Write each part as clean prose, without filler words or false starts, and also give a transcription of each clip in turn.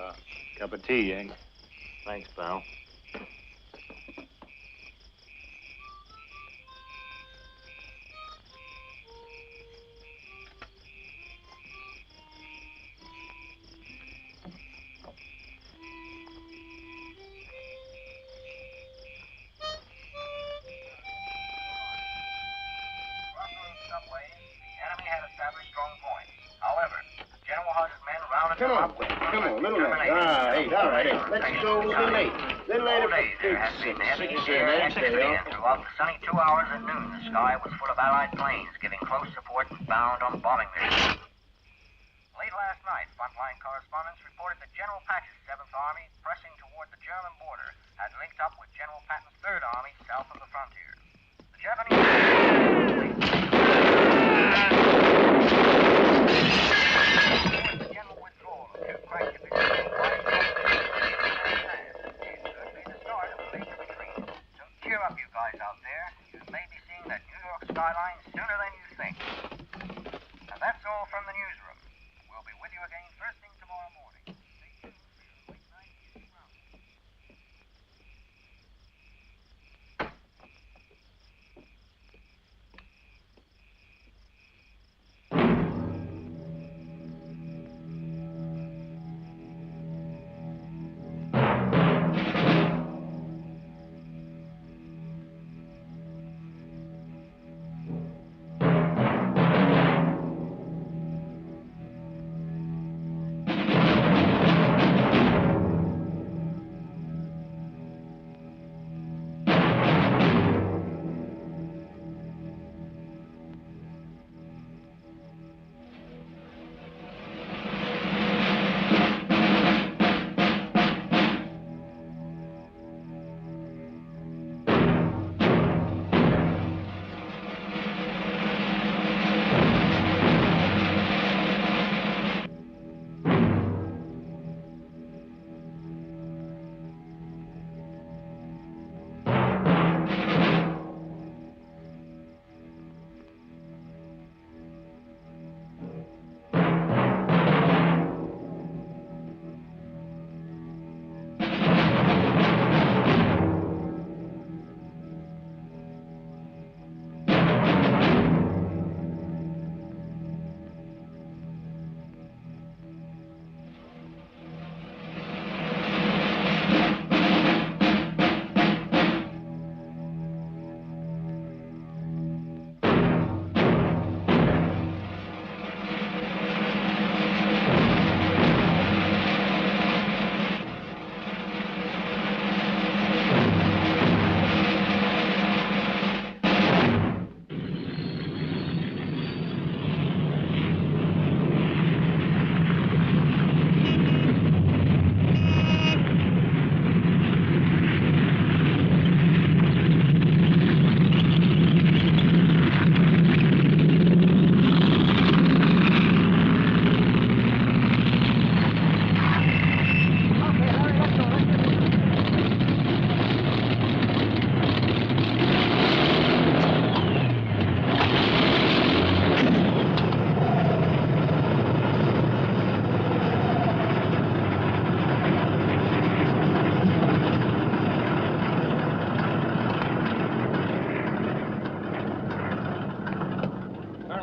are. Cup of tea, Yank. Thanks, pal. Come on, little man. All right, let's go a little late. Little later for There has been heavy air activity, and throughout the sunny 2 hours at noon, the sky was full of Allied planes giving close support and bound on bombing missions. Late last night, frontline correspondents reported that General Patch's 7th Army, pressing toward the German border, had linked up with General Patton's 3rd Army south of the frontier. The Japanese... Cheer up, you guys out there. You may be seeing that New York skyline sooner than you think. And that's all from the newsroom. We'll be with you again first thing tomorrow morning. Stay tuned for your late night news roundup.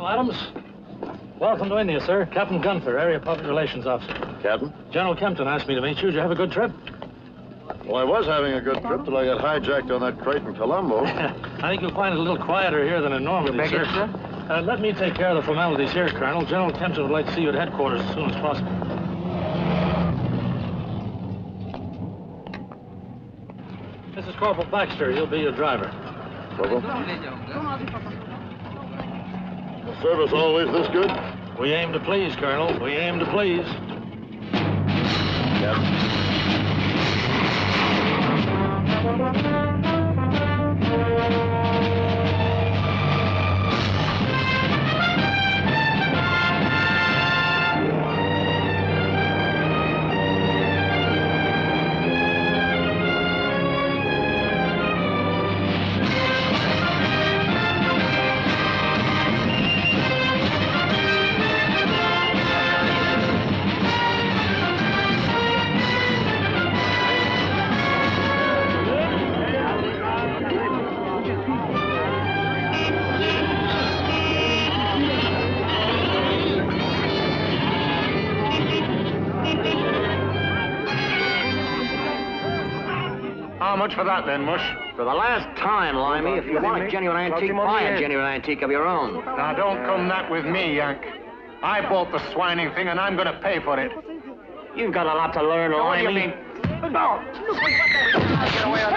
Adams. Welcome to India, sir. Captain Gunther, Area Public Relations Officer. Captain? General Kempton asked me to meet you. Did you have a good trip? Well, I was having a good trip till I got hijacked on that crate in Colombo. I think you'll find it a little quieter here than in Normandy, sir. Let me take care of the formalities here, Colonel. General Kempton would like to see you at headquarters as soon as possible. This is Corporal Baxter. He'll be your driver. Corporal? The service always this good? We aim to please, Colonel. We aim to please. Captain. much for that, then, Mush? For the last time, Limey, if you want a genuine antique, buy a genuine antique of your own. Now, don't come that with me, Yank. I bought the swining thing, and I'm going to pay for it. You've got a lot to learn, Limey. What do you mean? No! Get away on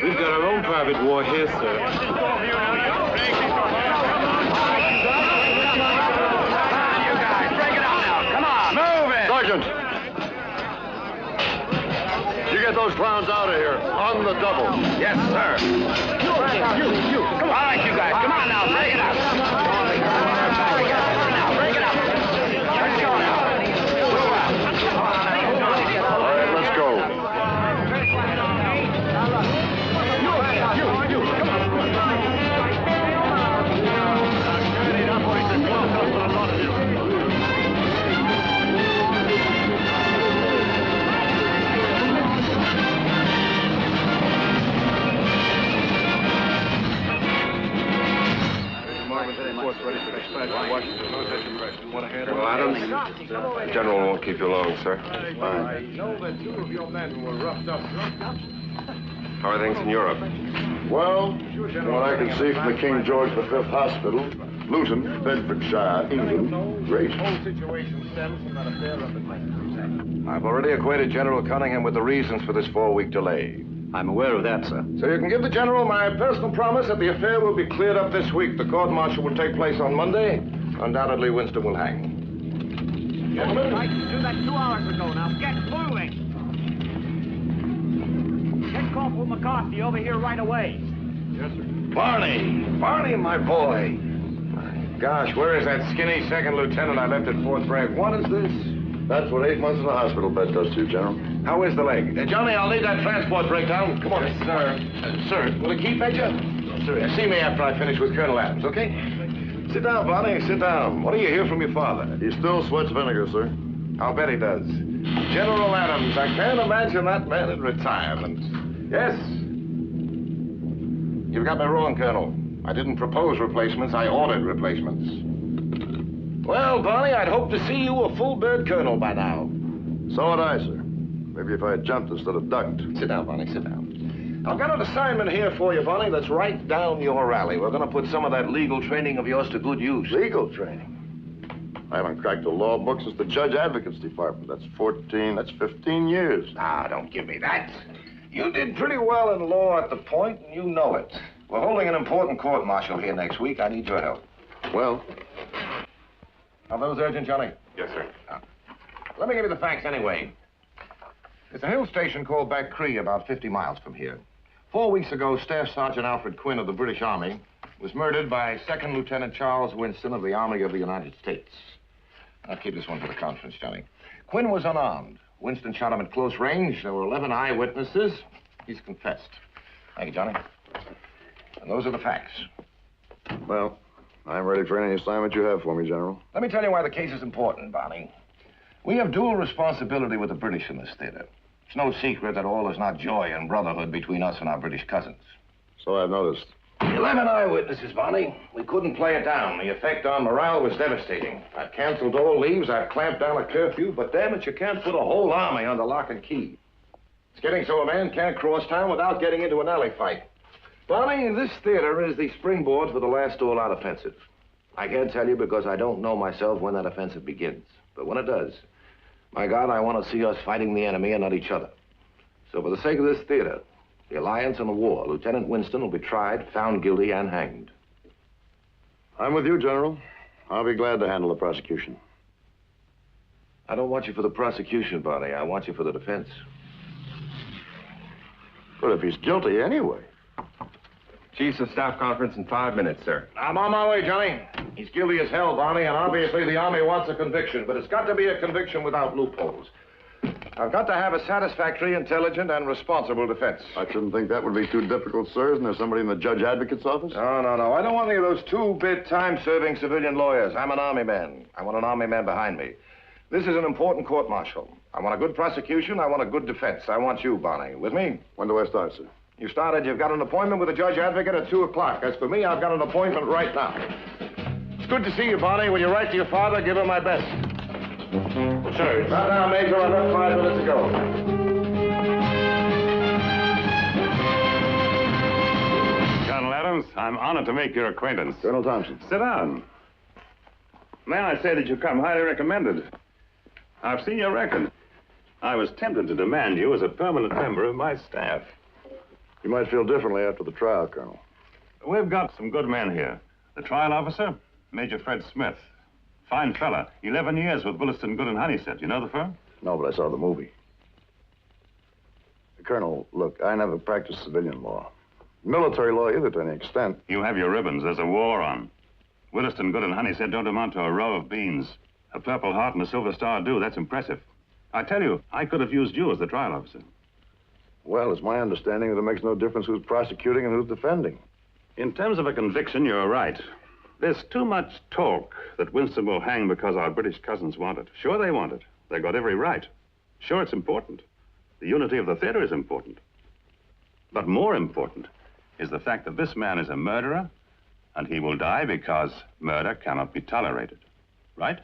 We've got our own private war here, sir. Sergeant! You get those clowns out of here, on the double. Yes, sir. You. Come on. All right, you guys. Come on now. Break it up. Break it up. Let's go now. All right, let's go. You. Come on. Colonel Adams, the general won't keep you long, sir. Fine. I know that 2 of your men were roughed up. How are things in Europe? Well, from what I can see from the King George V Hospital, Luton, Bedfordshire, England, great. The whole situation stems from that affair up in Massachusetts. I've already acquainted General Cunningham with the reasons for this 4-week delay. I'm aware of that, sir. So you can give the General my personal promise that the affair will be cleared up this week. The court-martial will take place on Monday. Undoubtedly, Winston will hang. Gentlemen? I can do that 2 hours ago. Now, get moving. Get Corporal McCarthy over here right away. Yes, sir. Barney, my boy. My gosh, where is that skinny second lieutenant I left at Fort Bragg? What is this? That's what 8 months in a hospital bed does to you, General. How is the leg? Johnny, I'll need that transport breakdown. Come on. Yes, sir. Sir, will it keep at you? Yes, sir. See me after I finish with Colonel Adams, okay? Sit down, Barney, sit down. What do you hear from your father? He still sweats vinegar, sir. I'll bet he does. General Adams, I can't imagine that man in retirement. Yes? You've got me wrong, Colonel. I didn't propose replacements, I ordered replacements. Well, Barney, I'd hoped to see you a full-bird colonel by now. So would I, sir. Maybe if I had jumped instead of ducked. Sit down, Barney, sit down. I've got an assignment here for you, Barney, that's right down your alley. We're going to put some of that legal training of yours to good use. Legal training? I haven't cracked a law book since the Judge Advocate's Department. That's 15 years. Ah, don't give me that. You did pretty well in law at the point, and you know it. We're holding an important court-martial here next week. I need your help. Well? Are those urgent, Johnny? Yes, sir. Let me give you the facts anyway. There's a hill station called Back Cree about 50 miles from here. 4 weeks ago, Staff Sergeant Alfred Quinn of the British Army was murdered by Second Lieutenant Charles Winston of the Army of the United States. I'll keep this one for the conference, Johnny. Quinn was unarmed. Winston shot him at close range. There were 11 eyewitnesses. He's confessed. Thank you, Johnny. And those are the facts. Well, I'm ready for any assignment you have for me, General. Let me tell you why the case is important, Barney. We have dual responsibility with the British in this theater. It's no secret that all is not joy and brotherhood between us and our British cousins. So I've noticed. 11 eyewitnesses, Barney. We couldn't play it down. The effect on morale was devastating. I've canceled all leaves, I've clamped down a curfew, but damn it, you can't put a whole army under lock and key. It's getting so a man can't cross town without getting into an alley fight. Barney, this theater is the springboard for the last all-out offensive. I can't tell you because I don't know myself when that offensive begins. But when it does, my God, I want to see us fighting the enemy and not each other. So for the sake of this theater, the alliance and the war, Lieutenant Winston will be tried, found guilty, and hanged. I'm with you, General. I'll be glad to handle the prosecution. I don't want you for the prosecution, Barney. I want you for the defense. But if he's guilty anyway. Chiefs of Staff conference in 5 minutes, sir. I'm on my way, Johnny. He's guilty as hell, Barney, and obviously the Army wants a conviction, but it's got to be a conviction without loopholes. I've got to have a satisfactory, intelligent, and responsible defense. I shouldn't think that would be too difficult, sir. Isn't there somebody in the judge advocate's office? No. I don't want any of those two-bit, time-serving civilian lawyers. I'm an army man. I want an army man behind me. This is an important court-martial. I want a good prosecution. I want a good defense. I want you, Barney. With me? When do I start, sir? You started. You've got an appointment with the judge advocate at 2 o'clock. As for me, I've got an appointment right now. It's good to see you, Barney. When you write to your father, give him my best. Sure. Right now, Major. I left 5 minutes ago. Colonel Adams, I'm honored to make your acquaintance. Colonel Thompson. Sit down. May I say that you come highly recommended. I've seen your record. I was tempted to demand you as a permanent member of my staff. You might feel differently after the trial, Colonel. We've got some good men here. The trial officer, Major Fred Smith. Fine fella. 11 years with Williston, Good and Honeysett. You know the firm? No, but I saw the movie. Colonel, look, I never practiced civilian law. Military law either, to any extent. You have your ribbons. There's a war on. Williston, Good and Honeysett don't amount to a row of beans. A Purple Heart and a Silver Star do. That's impressive. I tell you, I could have used you as the trial officer. Well, it's my understanding that it makes no difference who's prosecuting and who's defending. In terms of a conviction, you're right. There's too much talk that Winston will hang because our British cousins want it. Sure, they want it. They've got every right. Sure, it's important. The unity of the theater is important. But more important is the fact that this man is a murderer, and he will die because murder cannot be tolerated. Right?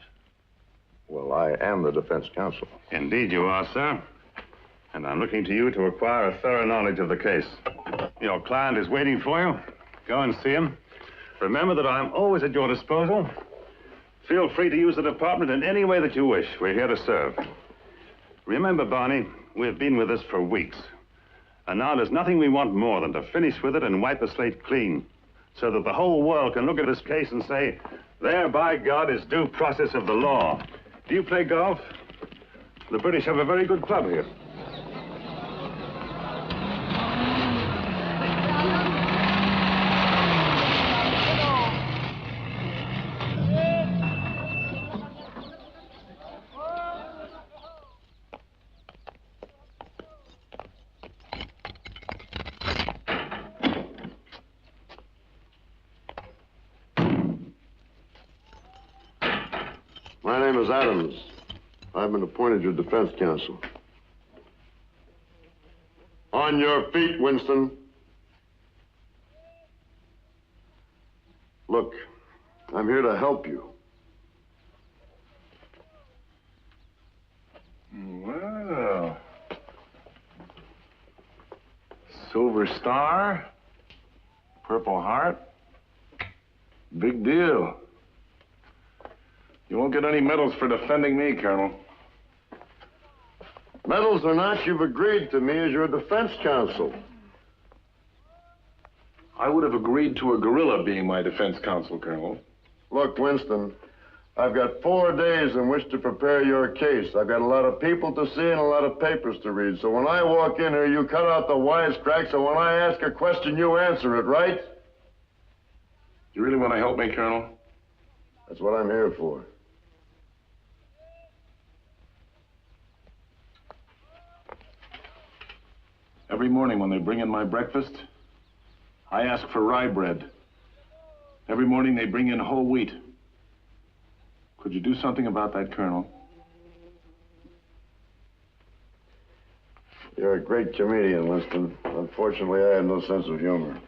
Well, I am the defense counsel. Indeed you are, sir. And I'm looking to you to acquire a thorough knowledge of the case. Your client is waiting for you. Go and see him. Remember that I'm always at your disposal. Feel free to use the department in any way that you wish. We're here to serve. Remember, Barney, we've been with this for weeks. And now there's nothing we want more than to finish with it and wipe the slate clean, so that the whole world can look at this case and say, there, by God, is due process of the law. Do you play golf? The British have a very good club here. My name is Adams. I've been appointed your defense counsel. On your feet, Winston. Look, I'm here to help you. Well. Silver Star. Purple Heart. Big deal. You won't get any medals for defending me, Colonel. Medals or not, you've agreed to me as your defense counsel. I would have agreed to a gorilla being my defense counsel, Colonel. Look, Winston, I've got 4 days in which to prepare your case. I've got a lot of people to see and a lot of papers to read. So when I walk in here, you cut out the wisecracks, and when I ask a question, you answer it, right? You really want to help me, Colonel? That's what I'm here for. Every morning when they bring in my breakfast, I ask for rye bread. Every morning they bring in whole wheat. Could you do something about that, Colonel? You're a great comedian, Winston. Unfortunately, I have no sense of humor.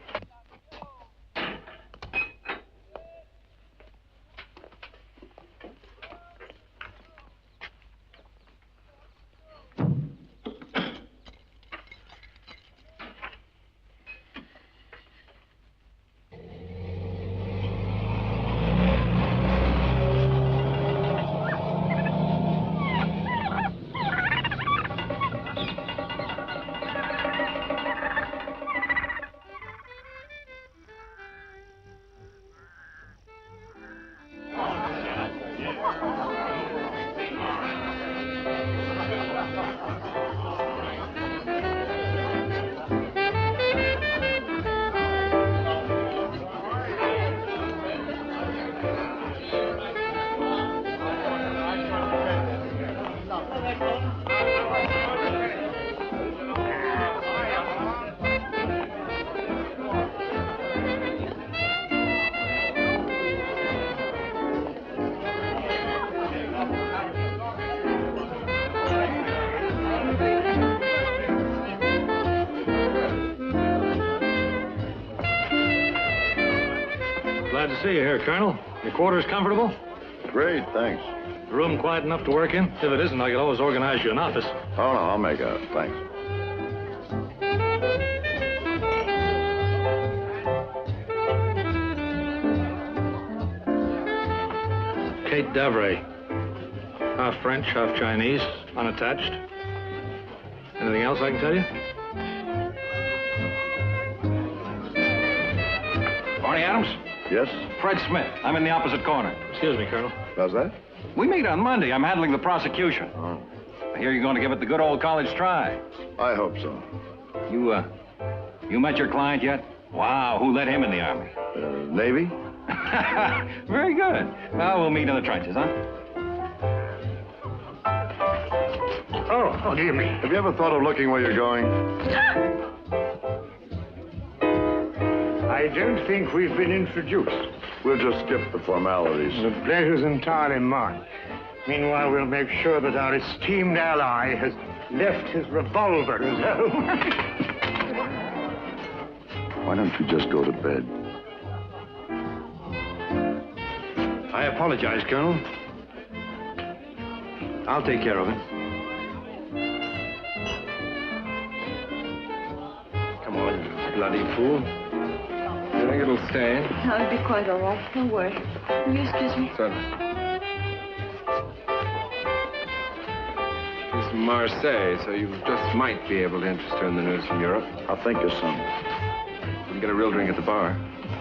Glad to see you here, Colonel. Your quarters comfortable? Great, thanks. The room quiet enough to work in? If it isn't, I could always organize you an office. Oh, no, I'll make out. Thanks. Kate Davray. Half French, half Chinese, unattached. Anything else I can tell you? Barney Adams? Yes? Fred Smith. I'm in the opposite corner. Excuse me, Colonel. How's that? We meet on Monday. I'm handling the prosecution. Oh, I hear you're going to give it the good old college try. I hope so. You met your client yet? Wow, who let him in the Army? Navy? Very good. Well, we'll meet in the trenches, huh? Oh, dear me. Have you ever thought of looking where you're going? I don't think we've been introduced. We'll just skip the formalities. The pleasure's entirely mine. Meanwhile, we'll make sure that our esteemed ally has left his revolver at home. Why don't you just go to bed? I apologize, Colonel. I'll take care of it. Come on, you bloody fool. You think it'll stay? I'll be quite all right. Don't worry. Will you excuse me? Certainly. She's from Marseille, so you just might be able to interest her in the news from Europe. I'll think of something. You can get a real drink at the bar.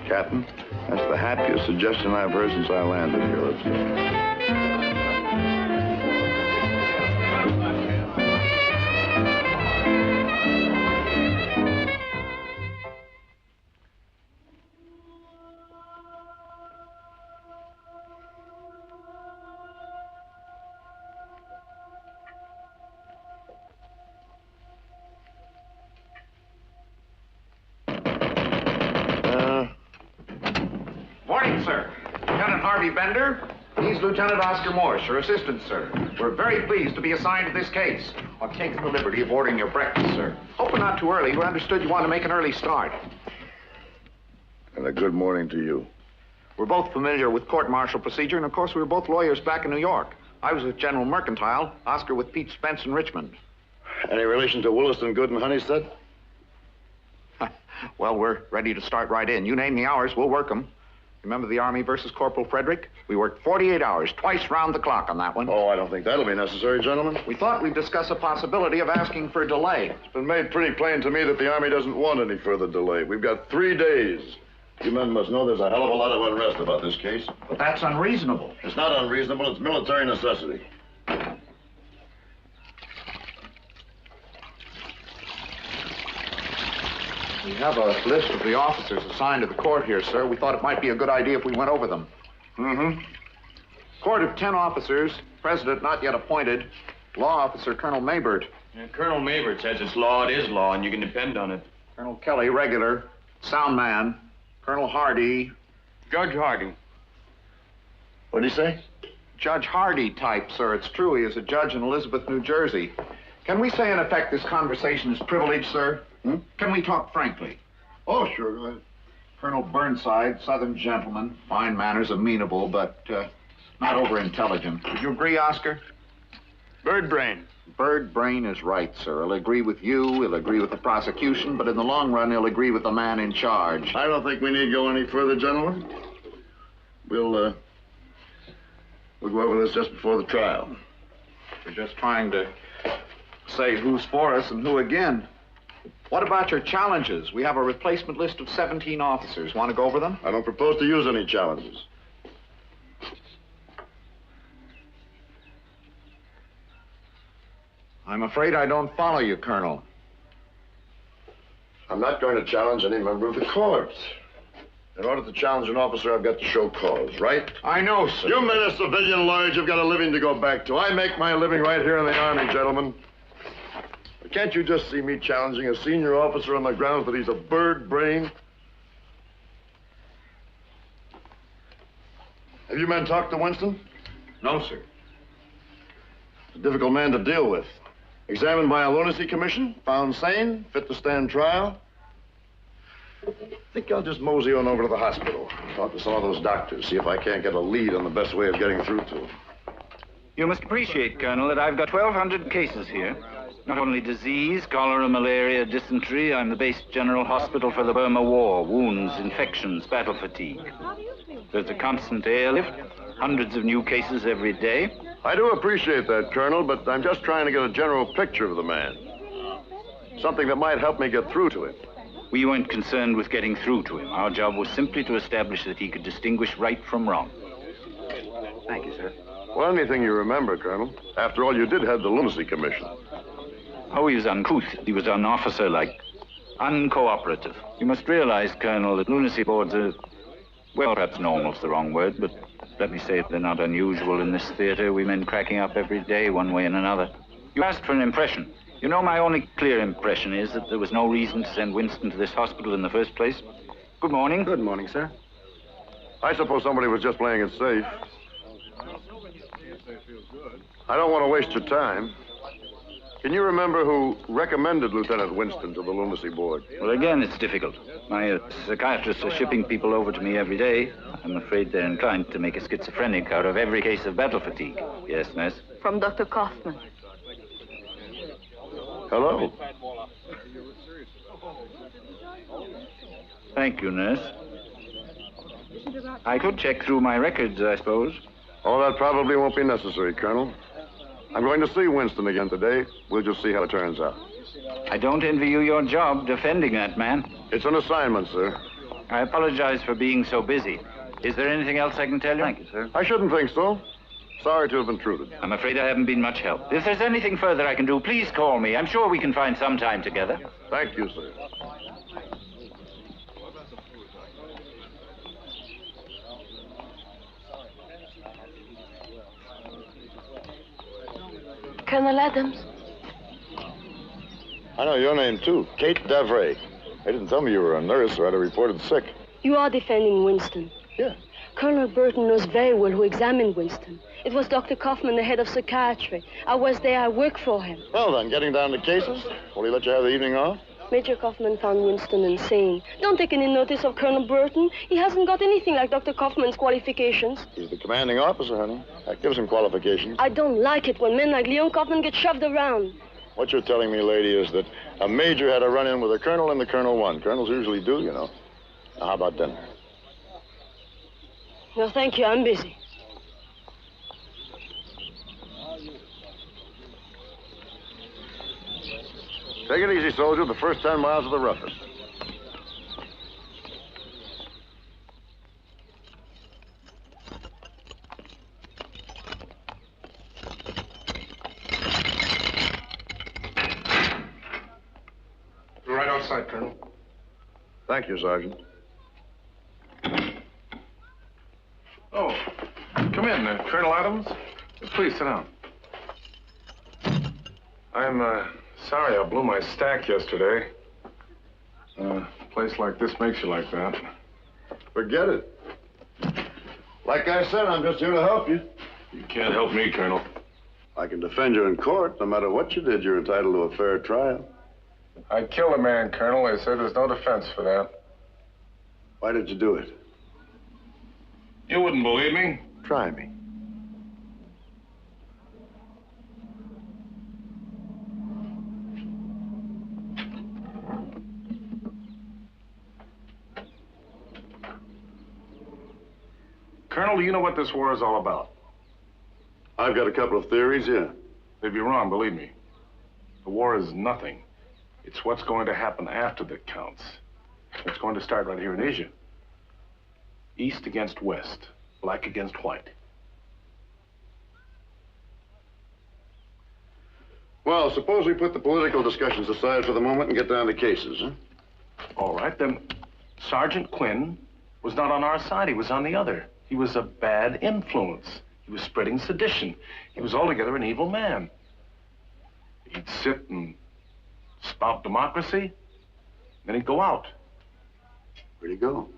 Captain, that's the happiest suggestion I've heard since I landed here. Let's go. Morning, sir. Lieutenant Harvey Bender. He's Lieutenant Oscar Morse, your assistant, sir. We're very pleased to be assigned to this case. I've taken the liberty of ordering your breakfast, sir. Hoping not too early. We understood you wanted to make an early start. And a good morning to you. We're both familiar with court-martial procedure, and of course, we were both lawyers back in New York. I was with General Mercantile, Oscar with Pete Spence in Richmond. Any relation to Williston Good and Honeysted? Well, we're ready to start right in. You name the hours, we'll work them. Remember the Army versus Corporal Frederick? We worked 48 hours, twice round the clock on that one. Oh, I don't think that'll be necessary, gentlemen. We thought we'd discuss a possibility of asking for a delay. It's been made pretty plain to me that the Army doesn't want any further delay. We've got 3 days. You men must know there's a hell of a lot of unrest about this case. But that's unreasonable. It's not unreasonable, it's military necessity. We have a list of the officers assigned to the court here, sir. We thought it might be a good idea if we went over them. Mm-hmm. Court of 10 officers, president not yet appointed, law officer Colonel Maybert. Yeah, Colonel Maybert says it's law, it is law, and you can depend on it. Colonel Kelly, regular, sound man. Colonel Hardy. Judge Hardy. What'd he say? Judge Hardy type, sir. It's true. He is a judge in Elizabeth, New Jersey. Can we say, in effect, this conversation is privileged, sir? Can we talk frankly? Oh, sure, go ahead. Colonel Burnside, Southern gentleman, fine manners, amenable, but not over-intelligent. Would you agree, Oscar? Bird brain. Bird brain is right, sir. He'll agree with you, he'll agree with the prosecution, but in the long run, he'll agree with the man in charge. I don't think we need go any further, gentlemen. We'll go over this just before the trial. We're just trying to say who's for us and who again. What about your challenges? We have a replacement list of 17 officers. Want to go over them? I don't propose to use any challenges. I'm afraid I don't follow you, Colonel. I'm not going to challenge any member of the court. In order to challenge an officer, I've got to show cause, right? I know, sir. You men are civilian lawyers. You've got a living to go back to. I make my living right here in the Army, gentlemen. But can't you just see me challenging a senior officer on the grounds that he's a bird brain? Have you men talked to Winston? No, sir. He's a difficult man to deal with. Examined by a lunacy commission, found sane, fit to stand trial. I think I'll just mosey on over to the hospital. Talk to some of those doctors, see if I can't get a lead on the best way of getting through to them. You must appreciate, Colonel, that I've got 1,200 cases here. Not only disease, cholera, malaria, dysentery. I'm the base general hospital for the Burma War, wounds, infections, battle fatigue. There's a constant airlift, hundreds of new cases every day. I do appreciate that, Colonel, but I'm just trying to get a general picture of the man. Something that might help me get through to him. We weren't concerned with getting through to him. Our job was simply to establish that he could distinguish right from wrong. Thank you, sir. Well, anything you remember, Colonel. After all, you did head the Lunacy Commission. Oh, he was uncouth. He was un-officer-like, uncooperative. You must realize, Colonel, that lunacy boards are, well, perhaps normal's the wrong word, but let me say they're not unusual in this theater. We men cracking up every day, one way and another. You asked for an impression. You know, my only clear impression is that there was no reason to send Winston to this hospital in the first place. Good morning. Good morning, sir. I suppose somebody was just playing it safe. I don't want to waste your time. Can you remember who recommended Lieutenant Winston to the Lunacy Board? Well, again, it's difficult. My psychiatrists are shipping people over to me every day. I'm afraid they're inclined to make a schizophrenic out of every case of battle fatigue. Yes, nurse? From Dr. Kaufman. Hello. Thank you, nurse. I could check through my records, I suppose. Oh, that probably won't be necessary, Colonel. I'm going to see Winston again today. We'll just see how it turns out. I don't envy you your job defending that man. It's an assignment, sir. I apologize for being so busy. Is there anything else I can tell you? Thank you, sir. I shouldn't think so. Sorry to have intruded. I'm afraid I haven't been much help. If there's anything further I can do, please call me. I'm sure we can find some time together. Thank you, sir. Colonel Adams. I know your name, too. Kate Davray. They didn't tell me you were a nurse or I'd have reported sick. You are defending Winston. Yeah. Colonel Burton knows very well who examined Winston. It was Dr. Kaufman, the head of psychiatry. I was there. I worked for him. Well, then, getting down to cases, will he let you have the evening off? Major Kaufman found Winston insane. Don't take any notice of Colonel Burton. He hasn't got anything like Dr. Kaufman's qualifications. He's the commanding officer, honey. That gives him qualifications. I don't like it when men like Leon Kaufman get shoved around. What you're telling me, lady, is that a major had a run-in with a colonel and the colonel won. Colonels usually do, you know. Now, how about dinner? No, thank you. I'm busy. Take it easy, soldier. The first 10 miles are the roughest. You're right outside, Colonel. Thank you, Sergeant. Oh, come in, Colonel Adams. Please sit down. I'm sorry I blew my stack yesterday. A place like this makes you like that. Forget it. Like I said, I'm just here to help you. You can't help me, Colonel. I can defend you in court. No matter what you did, you're entitled to a fair trial. I killed a man, Colonel. They said there's no defense for that. Why did you do it? You wouldn't believe me. Try me. Colonel, do you know what this war is all about? I've got a couple of theories, yeah. They'd be wrong, believe me. The war is nothing. It's what's going to happen after that counts. It's going to start right here in Asia. East against west, black against white. Well, suppose we put the political discussions aside for the moment and get down to cases, huh? All right, then Sergeant Quinn was not on our side. He was on the other. He was a bad influence. He was spreading sedition. He was altogether an evil man. He'd sit and spout democracy, then he'd go out. Where'd he go?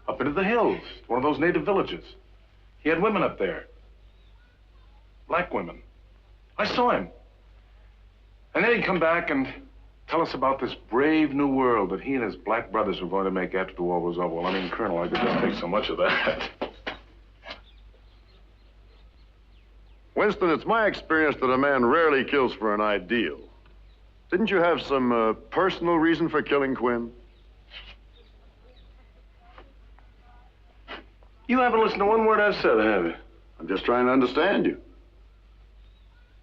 Up into the hills, one of those native villages. He had women up there. Black women. I saw him. And then he'd come back and Tell us about this brave new world that he and his black brothers were going to make after the war was over. Well, I mean, Colonel, I could just take so much of that. Winston, it's my experience that a man rarely kills for an ideal. Didn't you have some personal reason for killing Quinn? You haven't listened to one word I've said, have you? I'm just trying to understand you.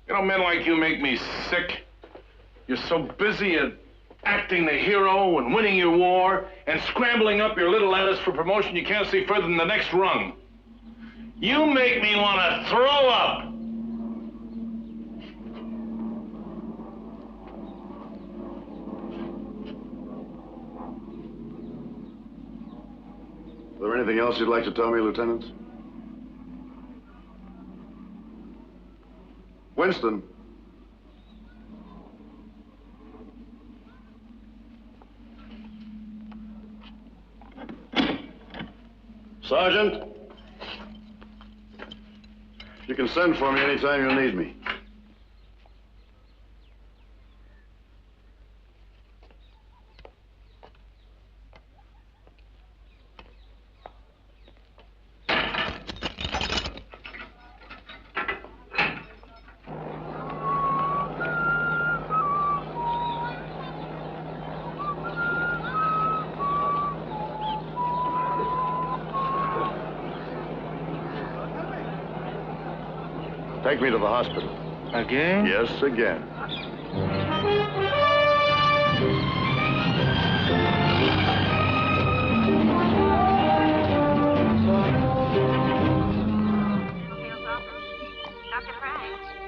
You know, men like you make me sick. You're so busy at acting the hero and winning your war and scrambling up your little ladders for promotion you can't see further than the next rung. You make me want to throw up. Is there anything else you'd like to tell me, Lieutenant? Winston. Sergeant. You can send for me anytime you need me. Take me to the hospital. Again? Yes, again.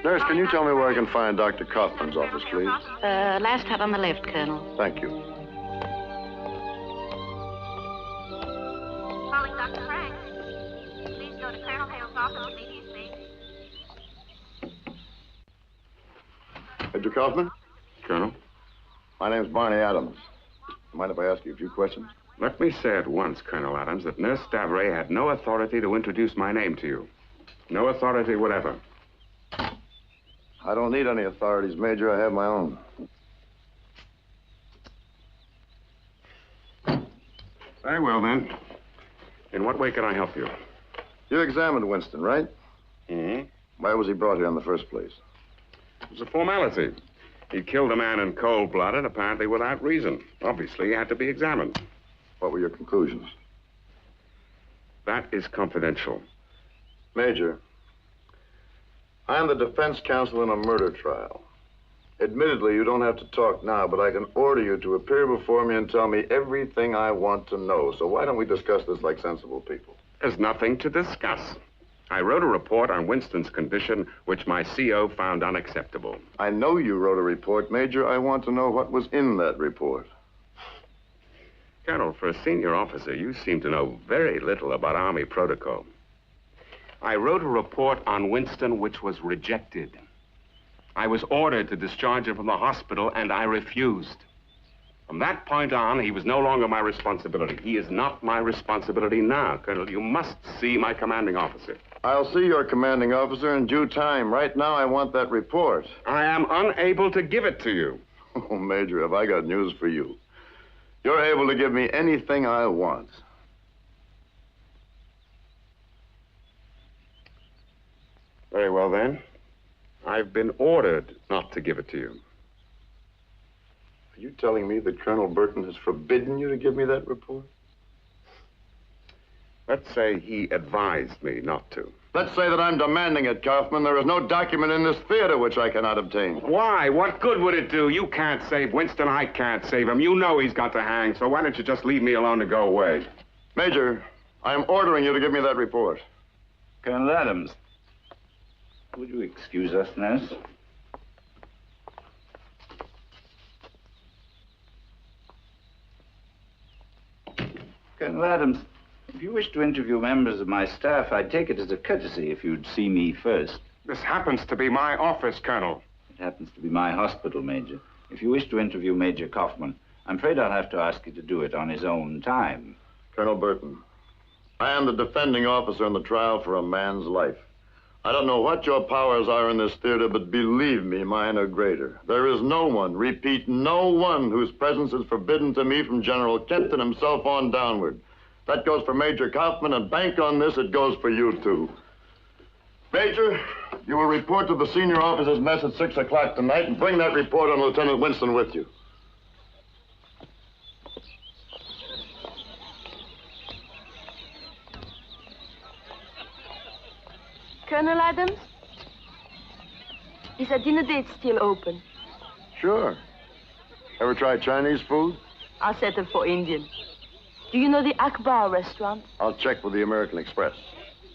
Nurse, can you tell me where I can find Dr. Kaufman's office, please? Last hut on the left, Colonel. Thank you. Calling Dr. Frank. Please go to Colonel Hale's office immediately. Major Kaufman? Colonel? My name's Barney Adams. Mind if I ask you a few questions? Let me say at once, Colonel Adams, that Nurse Stavray had no authority to introduce my name to you. No authority whatever. I don't need any authorities, Major. I have my own. Very well, then. In what way can I help you? You examined Winston, right? Mm-hmm. Why was he brought here in the first place? It was a formality. He killed a man in cold blood and apparently without reason. Obviously, he had to be examined. What were your conclusions? That is confidential. Major, I am the defense counsel in a murder trial. Admittedly, you don't have to talk now, but I can order you to appear before me and tell me everything I want to know. So why don't we discuss this like sensible people? There's nothing to discuss. I wrote a report on Winston's condition, which my CO found unacceptable. I know you wrote a report, Major. I want to know what was in that report. Colonel, for a senior officer, you seem to know very little about Army protocol. I wrote a report on Winston which was rejected. I was ordered to discharge him from the hospital, and I refused. From that point on, he was no longer my responsibility. He is not my responsibility now, Colonel. You must see my commanding officer. I'll see your commanding officer in due time. Right now, I want that report. I am unable to give it to you. Oh, Major, have I got news for you. You're able to give me anything I want. Very well, then. I've been ordered not to give it to you. Are you telling me that Colonel Burton has forbidden you to give me that report? Let's say he advised me not to. Let's say that I'm demanding it, Kaufman. There is no document in this theater which I cannot obtain. Why? What good would it do? You can't save Winston. I can't save him. You know he's got to hang, so why don't you just leave me alone and go away? Major, I am ordering you to give me that report. Colonel Adams, would you excuse us, nurse? Colonel Adams, if you wish to interview members of my staff, I'd take it as a courtesy if you'd see me first. This happens to be my office, Colonel. It happens to be my hospital, Major. If you wish to interview Major Kaufman, I'm afraid I'll have to ask you to do it on his own time. Colonel Burton, I am the defending officer in the trial for a man's life. I don't know what your powers are in this theater, but believe me, mine are greater. There is no one, repeat, no one whose presence is forbidden to me from General Kempton himself on downward. That goes for Major Kaufman, and bank on this, it goes for you, too. Major, you will report to the senior officers' mess at 6 o'clock tonight, and bring that report on Lieutenant Winston with you. Colonel Adams? Is that dinner date still open? Sure. Ever try Chinese food? I'll settle for Indian. Do you know the Akbar restaurant? I'll check with the American Express.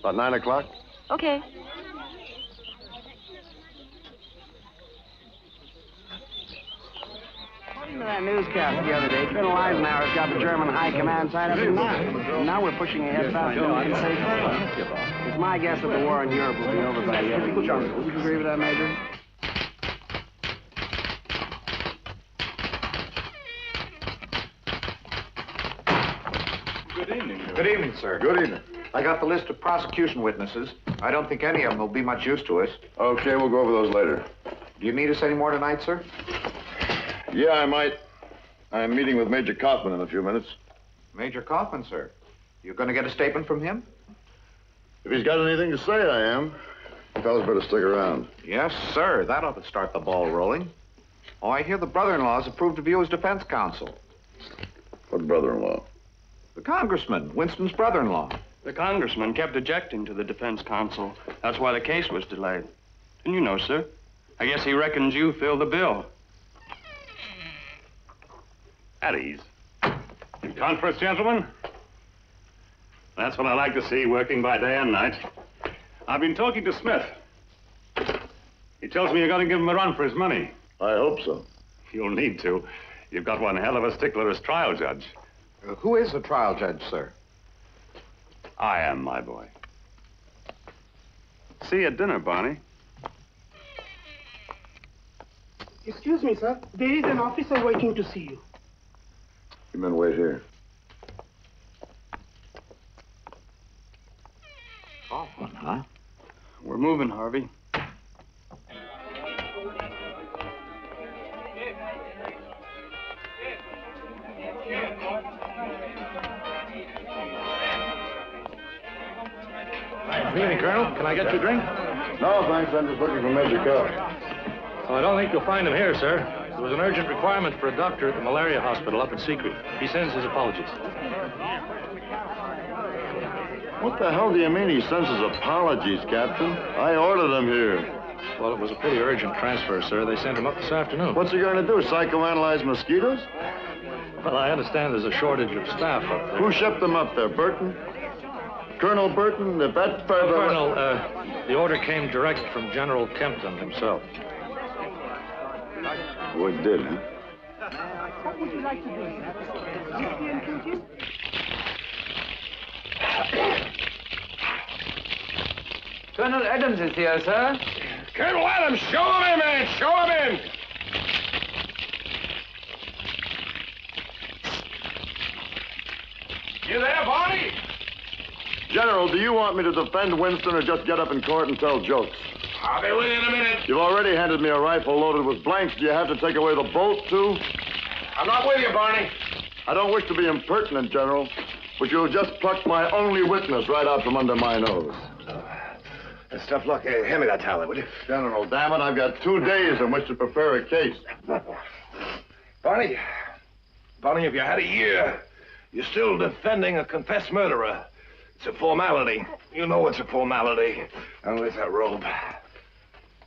About 9 o'clock? Okay. According to that newscast the other day, Colonel Eisenhower's got the German high command side up in now. Now we're pushing ahead south to It's my guess that the war in Europe will be over by the end of the year. Would you agree with that, Major? Good evening. Good evening, sir. Good evening. I got the list of prosecution witnesses. I don't think any of them will be much use to us. Okay, we'll go over those later. Do you need us any more tonight, sir? Yeah, I might. I'm meeting with Major Kaufman in a few minutes. Major Kaufman, sir. You going to get a statement from him? If he's got anything to say, I am. You fellas better stick around. Yes, sir. That ought to start the ball rolling. Oh, I hear the brother-in-law's approved of you as defense counsel. What brother-in-law? The congressman, Winston's brother-in-law. The congressman kept objecting to the defense counsel. That's why the case was delayed. Didn't you know, sir? I guess he reckons you filled the bill. At ease. In conference, gentlemen? That's what I like to see, working by day and night. I've been talking to Smith. He tells me you're going to give him a run for his money. I hope so. You'll need to. You've got one hell of a stickler as trial judge. Who is the trial judge, sir? I am, my boy. See you at dinner, Barney. Excuse me, sir. There is an officer waiting to see you. You men wait here. Kaufman, huh? We're moving, Harvey. Good evening, Colonel. Can I get you a drink? No, thanks. I'm just looking for Major Kaufman. Well, I don't think you'll find him here, sir. There was an urgent requirement for a doctor at the malaria hospital up in Secret. He sends his apologies. What the hell do you mean he sends his apologies, Captain? I ordered him here. Well, it was a pretty urgent transfer, sir. They sent him up this afternoon. What's he going to do, psychoanalyze mosquitoes? Well, I understand there's a shortage of staff up there. Who shipped them up there, Burton? Colonel Burton, if that further... Colonel, the order came direct from General Kempton himself. Oh, it did, huh? What would you like to do, sir? Whiskey and cream cheese? Colonel Adams is here, sir. Colonel Adams, show him in, man! Show him in! You there, Barney? General, do you want me to defend Winston or just get up in court and tell jokes? I'll be with you in a minute. You've already handed me a rifle loaded with blanks. Do you have to take away the bolt, too? I'm not with you, Barney. I don't wish to be impertinent, General, but you'll just pluck my only witness right out from under my nose. Stuff luck. Hand me that towel, will you? General, damn it, I've got 2 days in which to prepare a case. Barney, if you had a year, you're still defending a confessed murderer. It's a formality. You know it's a formality. And with that robe.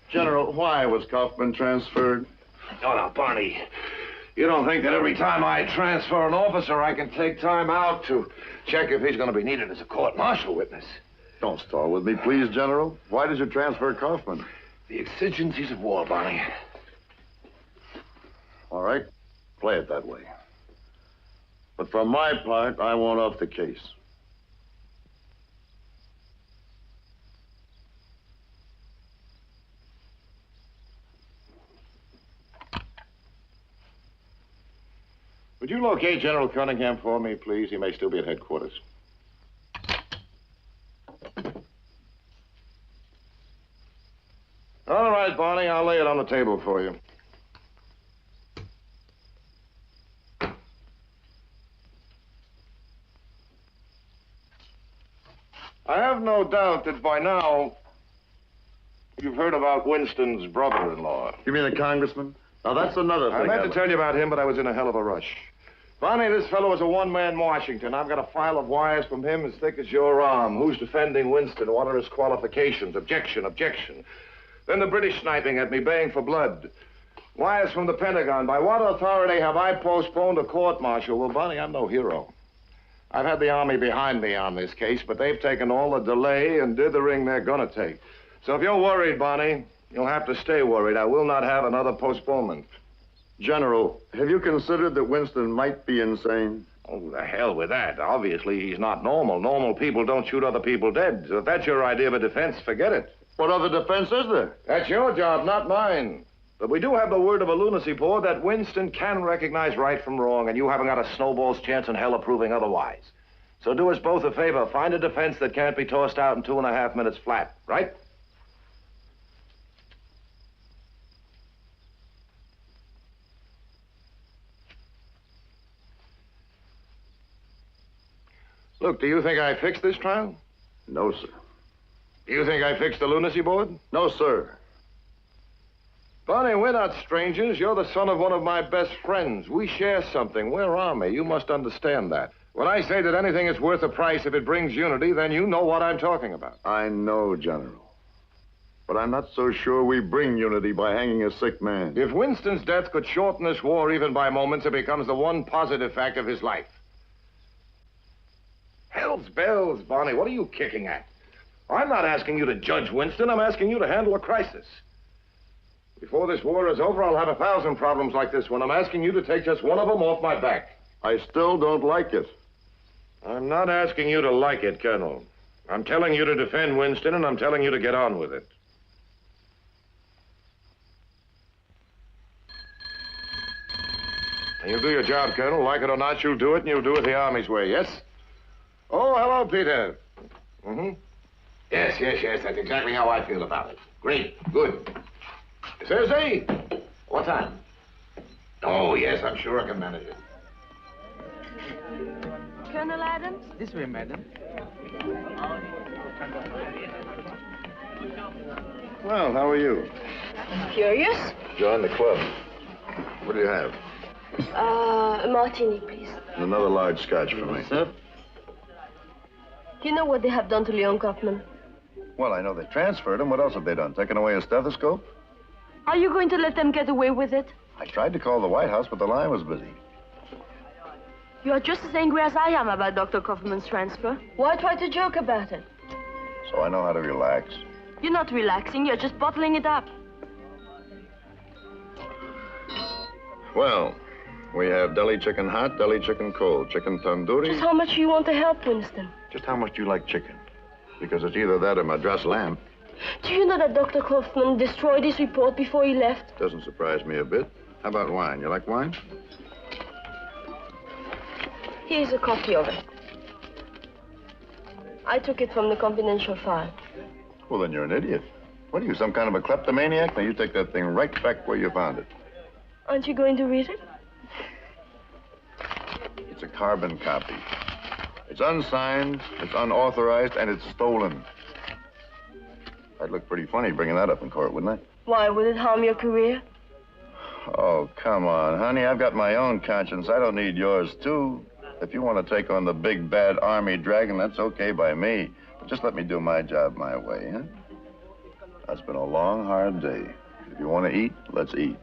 General, why was Kaufman transferred? Oh, now, Barney, you don't think that every time I transfer an officer, I can take time out to check if he's going to be needed as a court-martial witness? Don't stall with me, please, General. Why did you transfer Kaufman? The exigencies of war, Barney. All right, play it that way. But for my part, I want off the case. Would you locate General Cunningham for me, please? He may still be at headquarters. right, Barney, I'll lay it on the table for you. I have no doubt that by now you've heard about Winston's brother-in-law. You mean the congressman? Now, that's another thing. I meant to tell you about him, but I was in a hell of a rush. Barney, this fellow is a one-man Washington. I've got a file of wires from him as thick as your arm. Who's defending Winston? What are his qualifications? Objection, objection. Then the British sniping at me, baying for blood. Wires from the Pentagon. By what authority have I postponed a court-martial? Well, Barney, I'm no hero. I've had the Army behind me on this case, but they've taken all the delay and dithering they're gonna take. So if you're worried, Barney, you'll have to stay worried. I will not have another postponement. General, have you considered that Winston might be insane? Oh, the hell with that. Obviously, he's not normal. Normal people don't shoot other people dead. So if that's your idea of a defense, forget it. What other defense is there? That's your job, not mine. But we do have the word of a lunacy board that Winston can recognize right from wrong, and you haven't got a snowball's chance in hell of proving otherwise. So do us both a favor. Find a defense that can't be tossed out in 2.5 minutes flat, right? Look, do you think I fixed this trial? No, sir. Do you think I fixed the lunacy board? No, sir. Barney, we're not strangers. You're the son of one of my best friends. We share something. We're Army. You must understand that. When I say that anything is worth a price if it brings unity, then you know what I'm talking about. I know, General. But I'm not so sure we bring unity by hanging a sick man. If Winston's death could shorten this war even by moments, it becomes the one positive fact of his life. Hell's bells, Barney, what are you kicking at? I'm not asking you to judge Winston. I'm asking you to handle a crisis. Before this war is over, I'll have 1,000 problems like this one. I'm asking you to take just one of them off my back. I still don't like it. I'm not asking you to like it, Colonel. I'm telling you to defend Winston, and I'm telling you to get on with it. And you'll do your job, Colonel. Like it or not, you'll do it, and you'll do it the Army's way, yes? Oh, hello, Peter. Mm-hmm. Yes, that's exactly how I feel about it. Great, good. Thursday? What time? Oh, yes, I'm sure I can manage it. Colonel Adams? This way, madam. Well, how are you? Curious? Join the club. What do you have? A martini, please. And another large scotch for me. Sir? Do you know what they have done to Leon Kaufman? Well, I know they transferred him. What else have they done? Taken away his stethoscope? Are you going to let them get away with it? I tried to call the White House, but the line was busy. You are just as angry as I am about Dr. Kaufman's transfer. Why try to joke about it? So I know how to relax. You're not relaxing, you're just bottling it up. Well, we have deli chicken hot, deli chicken cold, chicken tandoori. Just how much do you want to help, Winston? Just how much do you like chicken? Because it's either that or Madras lamb. Do you know that Dr. Kaufman destroyed his report before he left? Doesn't surprise me a bit. How about wine? You like wine? Here's a copy of it. I took it from the confidential file. Well, then you're an idiot. What are you, some kind of a kleptomaniac? Now, you take that thing right back where you found it. Aren't you going to read it? It's a carbon copy. It's unsigned, it's unauthorized, and it's stolen. I'd look pretty funny bringing that up in court, wouldn't I? Why, would it harm your career? Oh, come on, honey. I've got my own conscience. I don't need yours, too. If you want to take on the big, bad Army dragon, that's okay by me. But just let me do my job my way, huh? It's been a long, hard day. If you want to eat, let's eat.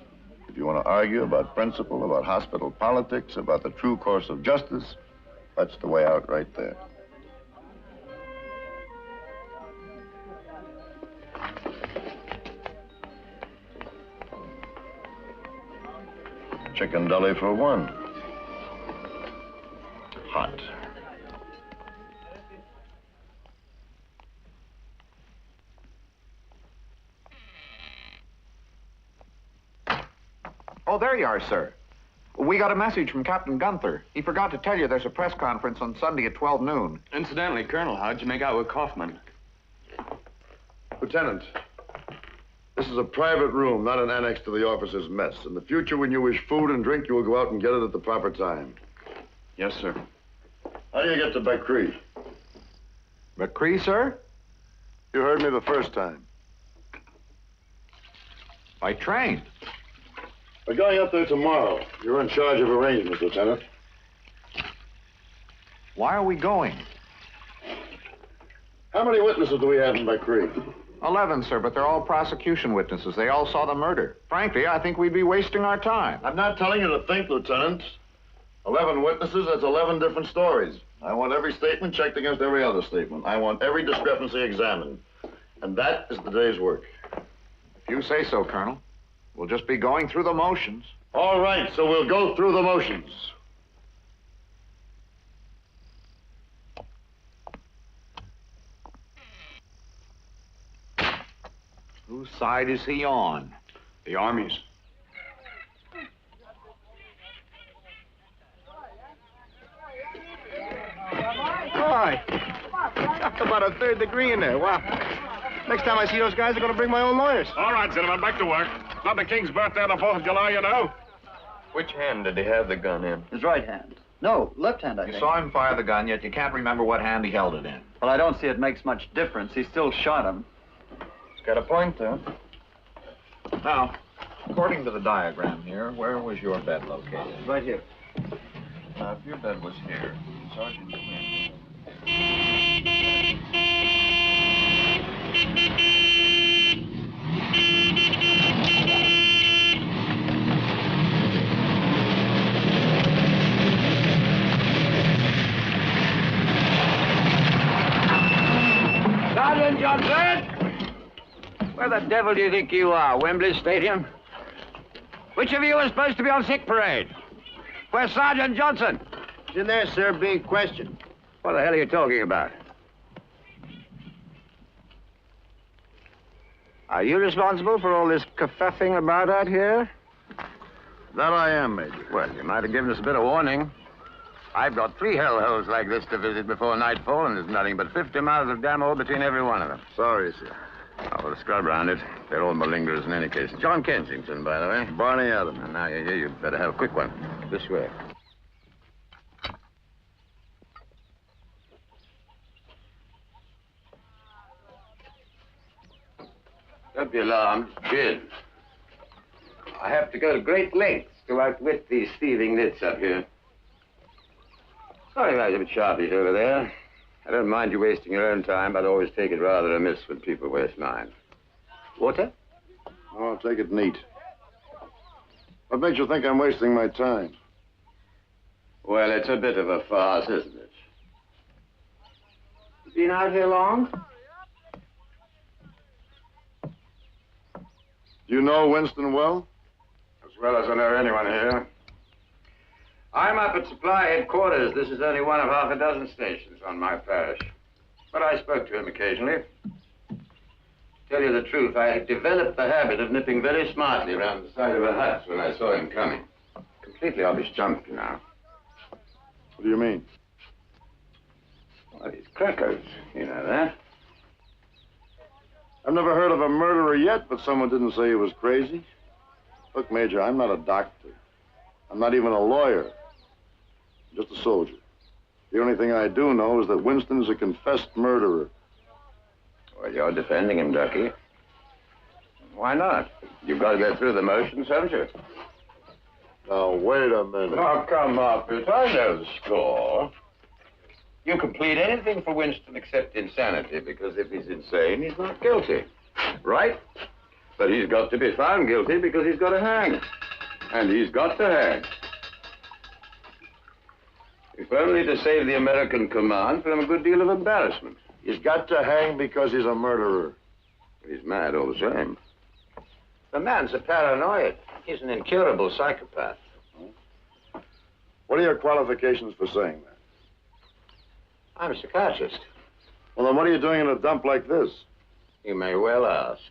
If you want to argue about principle, about hospital politics, about the true course of justice, that's the way out right there. Chicken deli for one. Hot. Oh, there you are, sir. We got a message from Captain Gunther. He forgot to tell you there's a press conference on Sunday at 12 noon. Incidentally, Colonel, how'd you make out with Kaufman? Lieutenant, This is a private room, not an annex to the officer's mess. In the future, when you wish food and drink, you will go out and get it at the proper time. Yes, sir. How do you get to Becree? McCree, sir? You heard me the first time. By train. We're going up there tomorrow. You're in charge of arrangements, Lieutenant. Why are we going? How many witnesses do we have in Becree? 11, sir, but they're all prosecution witnesses. They all saw the murder. Frankly, I think we'd be wasting our time. I'm not telling you to think, Lieutenant. 11 witnesses, that's 11 different stories. I want every statement checked against every other statement. I want every discrepancy examined. And that is the day's work. If you say so, Colonel. We'll just be going through the motions. All right, so we'll go through the motions. Whose side is he on? The Army's. Boy, about a third degree in there. Wow. Next time I see those guys, I'm going to bring my own lawyers. All right, gentlemen, back to work. It's not the King's birthday on the 4th of July, you know. Which hand did he have the gun in? His right hand. No, left hand, I think. You saw him fire the gun, yet you can't remember what hand he held it in. Well, I don't see it makes much difference. He still shot him. He's got a point, though. Now, according to the diagram here, where was your bed located? Right here. Now, if your bed was here, Sergeant Quinn. Sergeant Johnson! Where the devil do you think you are? Wembley Stadium? Which of you is supposed to be on sick parade? Where's Sergeant Johnson? He's in there, sir, being questioned. What the hell are you talking about? Are you responsible for all this kerfuffing about out here? That I am, Major. Well, you might have given us a bit of warning. I've got 3 hellholes like this to visit before nightfall, and there's nothing but 50 miles of damn hole between every one of them. Sorry, sir. Oh, well, scrub around it. They're all malingerers in any case. John Kensington, by the way. Barney Adams. And now you're here, you'd better have a quick one. This way. Don't be alarmed, Jim. I have to go to great lengths to outwit these thieving nits up here. Sorry about a bit sharpish over there. I don't mind you wasting your own time, but I always take it rather amiss when people waste mine. Water? Oh, I'll take it neat. What makes you think I'm wasting my time? Well, it's a bit of a farce, isn't it? You been out here long? Do you know Winston well? As well as I know anyone here. I'm up at supply headquarters. This is only one of half a dozen stations on my parish. But I spoke to him occasionally. To tell you the truth, I had developed the habit of nipping very smartly around the side of a hut when I saw him coming. Completely off his jump now. What do you mean? Well, he's crackers. You know that. I've never heard of a murderer yet, but someone didn't say he was crazy. Look, Major, I'm not a doctor. I'm not even a lawyer. I'm just a soldier. The only thing I do know is that Winston is a confessed murderer. Well, you're defending him, Ducky. Why not? You've got to go through the motions, haven't you? Now, wait a minute. Oh, come off it. I know the score. You can plead anything for Winston except insanity, because if he's insane, he's not guilty. Right? But he's got to be found guilty because he's got to hang. And he's got to hang. If only to save the American command from a good deal of embarrassment. He's got to hang because he's a murderer. He's mad all the same. The man's a paranoid. He's an incurable psychopath. What are your qualifications for saying that? I'm a psychiatrist. Well, then what are you doing in a dump like this? You may well ask.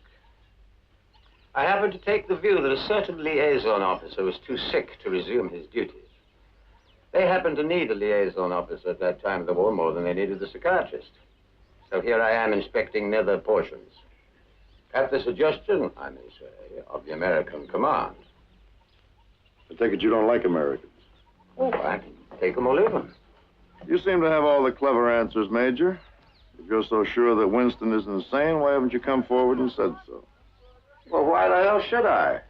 I happen to take the view that a certain liaison officer was too sick to resume his duties. They happen to need a liaison officer at that time of the war more than they needed the psychiatrist. So here I am inspecting nether portions. At the suggestion, I may say, of the American command. I take it you don't like Americans. Oh, I can take them or leave them. You seem to have all the clever answers, Major. If you're so sure that Winston is insane, why haven't you come forward and said so? Well, why the hell should I?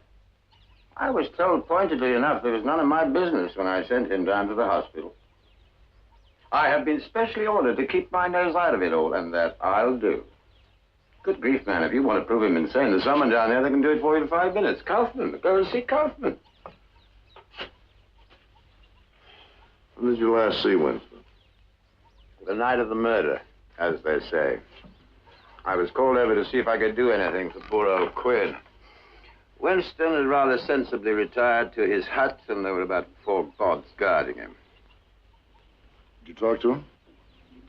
I was told pointedly enough there was none of my business when I sent him down to the hospital. I have been specially ordered to keep my nose out of it all, and that I'll do. Good grief, man, if you want to prove him insane, there's someone down there that can do it for you in 5 minutes. Kaufman, go and see Kaufman. When did you last see Winston? The night of the murder, as they say. I was called over to see if I could do anything for poor old Quinn. Winston had rather sensibly retired to his hut, and there were about 4 gods guarding him. Did you talk to him?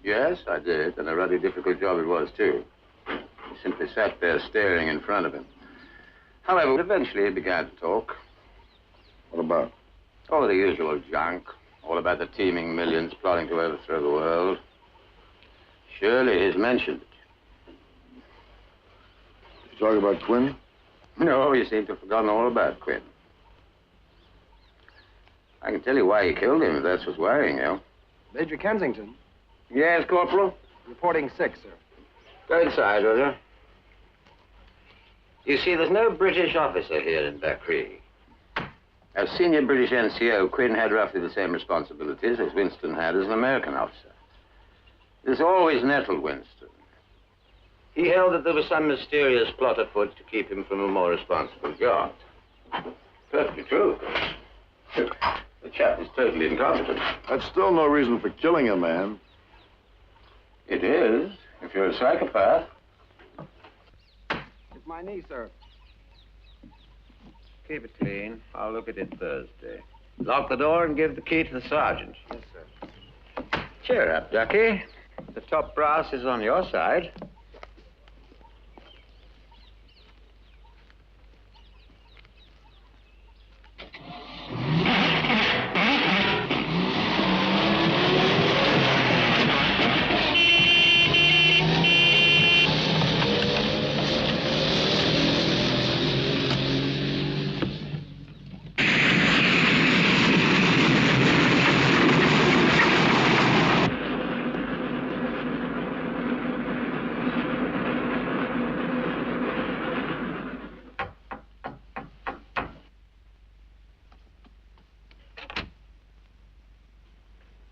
Yes, I did, and a rather difficult job it was, too. He simply sat there staring in front of him. However, eventually he began to talk. What about? Oh, the usual junk. All about the teeming millions plotting to overthrow the world. Surely he's mentioned it. Did you talk about Quinn? No, you seem to have forgotten all about Quinn. I can tell you why he killed him, if that's what's worrying you. Major Kensington. Yes, Corporal? Reporting sick, sir. Go inside, will you? You see, there's no British officer here in Bakri. As senior British NCO, Quinn had roughly the same responsibilities as Winston had as an American officer. This always nettled Winston. He held that there was some mysterious plot afoot to keep him from a more responsible job. Perfectly true, of course. The chap is totally incompetent. That's still no reason for killing a man. It is, if you're a psychopath. It's my knee, sir. Keep it clean. I'll look at it Thursday. Lock the door and give the key to the sergeant. Yes, sir. Cheer up, Ducky. The top brass is on your side.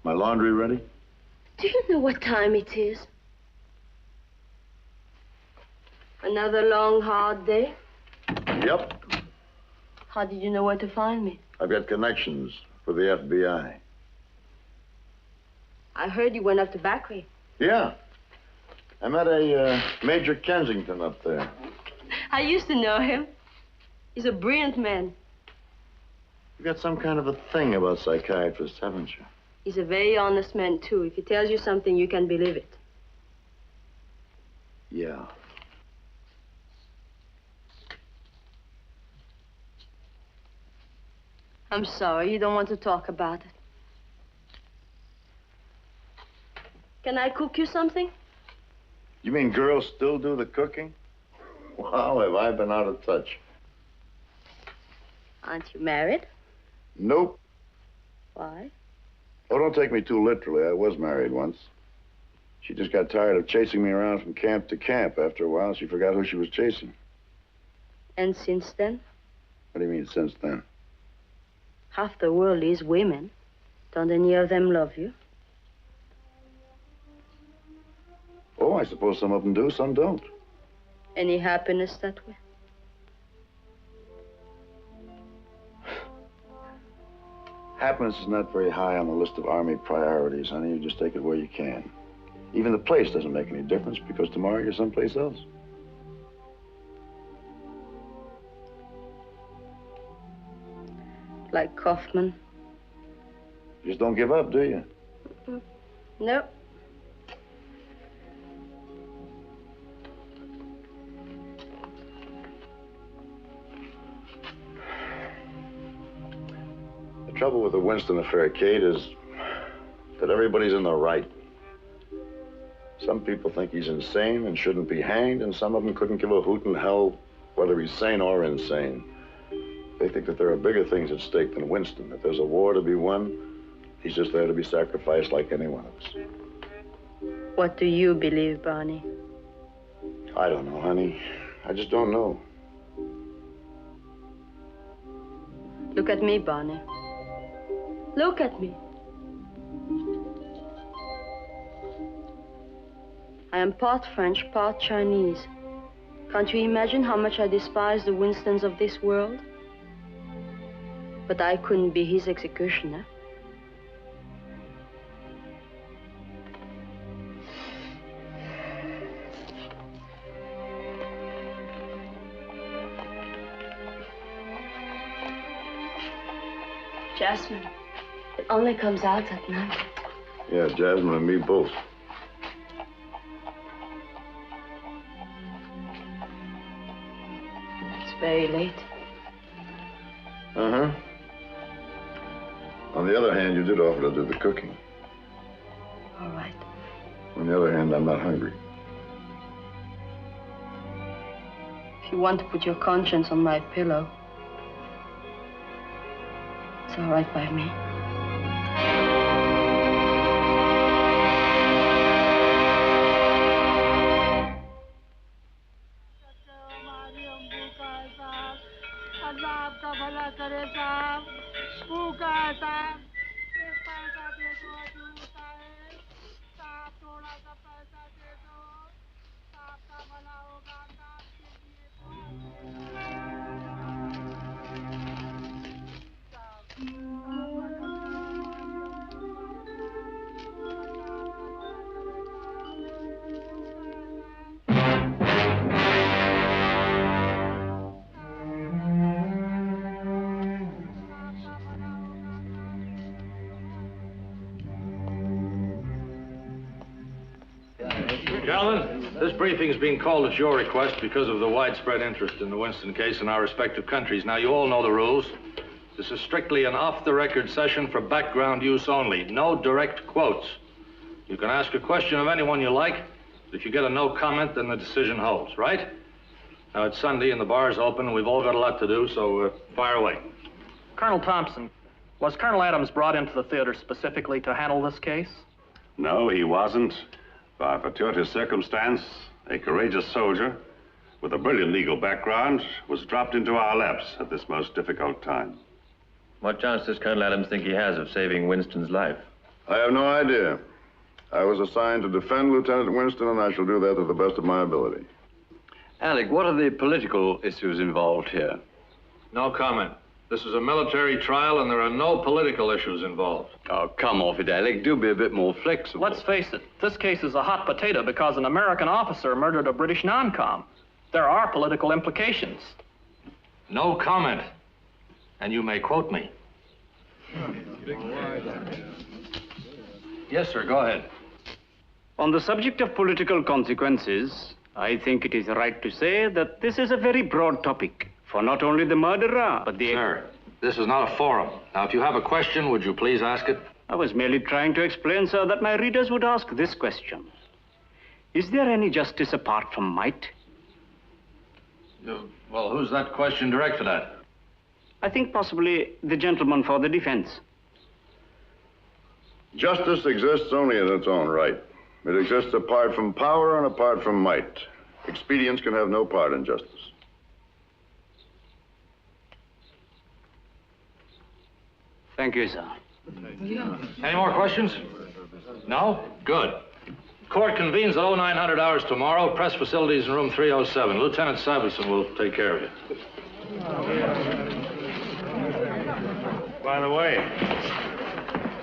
My laundry ready? Do you know what time it is? Another long, hard day? Yep. How did you know where to find me? I've got connections for the FBI. I heard you went up to Bakri. Yeah. I met a Major Kensington up there. I used to know him. He's a brilliant man. You've got some kind of a thing about psychiatrists, haven't you? He's a very honest man, too. If he tells you something, you can believe it. Yeah. I'm sorry, you don't want to talk about it. Can I cook you something? You mean girls still do the cooking? Wow, have I been out of touch. Aren't you married? Nope. Why? Oh, don't take me too literally. I was married once. She just got tired of chasing me around from camp to camp. After a while, she forgot who she was chasing. And since then? What do you mean, since then? Half the world is women. Don't any of them love you? Oh, I suppose some of them do, some don't. Any happiness that way? Happiness is not very high on the list of Army priorities, honey. You just take it where you can. Even the place doesn't make any difference because tomorrow you're someplace else. Like Kaufman? You just don't give up, do you? Nope. The trouble with the Winston Affair, Kate, is that everybody's in the right. Some people think he's insane and shouldn't be hanged, and some of them couldn't give a hoot in hell whether he's sane or insane. They think that there are bigger things at stake than Winston, that there's a war to be won. He's just there to be sacrificed like any one of us. What do you believe, Barney? I don't know, honey. I just don't know. Look at me, Barney. Look at me. I am part French, part Chinese. Can't you imagine how much I despise the Winstons of this world? But I couldn't be his executioner. Jasmine, it only comes out at night. Yeah, Jasmine and me both. It's very late. Uh-huh. On the other hand, you did offer to do the cooking. All right. On the other hand, I'm not hungry. If you want to put your conscience on my pillow, it's all right by me. Gentlemen, this briefing is being called at your request because of the widespread interest in the Winston case in our respective countries. Now, you all know the rules. This is strictly an off-the-record session for background use only. No direct quotes. You can ask a question of anyone you like. If you get a no comment, then the decision holds, right? Now, it's Sunday and the bar's open, and we've all got a lot to do, so fire away. Colonel Thompson, was Colonel Adams brought into the theater specifically to handle this case? No, he wasn't. By fortuitous circumstance, a courageous soldier with a brilliant legal background was dropped into our laps at this most difficult time. What chance does Colonel Adams think he has of saving Winston's life? I have no idea. I was assigned to defend Lieutenant Winston, and I shall do that to the best of my ability. Alec, what are the political issues involved here? No comment. This is a military trial, and there are no political issues involved. Oh, come off it, Alec. Do be a bit more flexible. Let's face it, this case is a hot potato because an American officer murdered a British non-com. There are political implications. No comment. And you may quote me. Yes, sir, go ahead. On the subject of political consequences, I think it is right to say that this is a very broad topic for not only the murderer, but the... Sir, this is not a forum. Now, if you have a question, would you please ask it? I was merely trying to explain, sir, that my readers would ask this question. Is there any justice apart from might? Well, who's that question directed at? I think possibly the gentleman for the defense. Justice exists only in its own right. It exists apart from power and apart from might. Expedience can have no part in justice. Thank you, sir. Any more questions? No? Good. Court convenes at 0900 hours tomorrow. Press facilities in room 307. Lieutenant Savison will take care of you. By the way,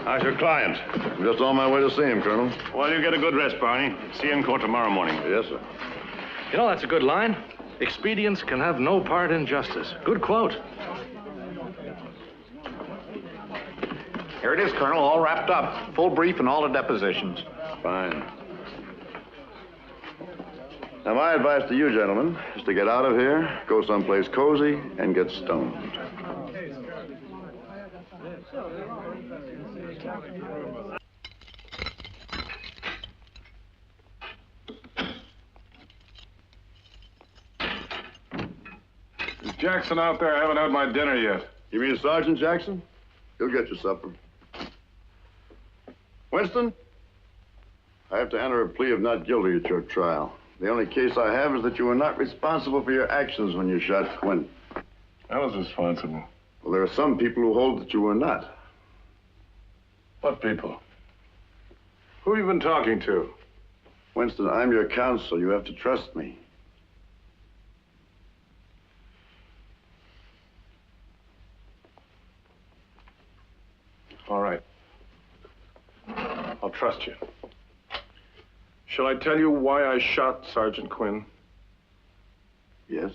how's your client? I'm just on my way to see him, Colonel. Well, you get a good rest, Barney. See you in court tomorrow morning. Yes, sir. You know, that's a good line. Expedience can have no part in justice. Good quote. Here it is, Colonel, all wrapped up. Full brief and all the depositions. Fine. Now, my advice to you, gentlemen, is to get out of here, go someplace cozy, and get stoned. Jackson out there. I haven't had my dinner yet. You mean Sergeant Jackson? He'll get you supper. Winston, I have to enter a plea of not guilty at your trial. The only case I have is that you were not responsible for your actions when you shot Quinn. I was responsible. Well, there are some people who hold that you were not. What people? Who have you been talking to? Winston, I'm your counsel. You have to trust me. All right. I'll trust you. Shall I tell you why I shot Sergeant Quinn? Yes?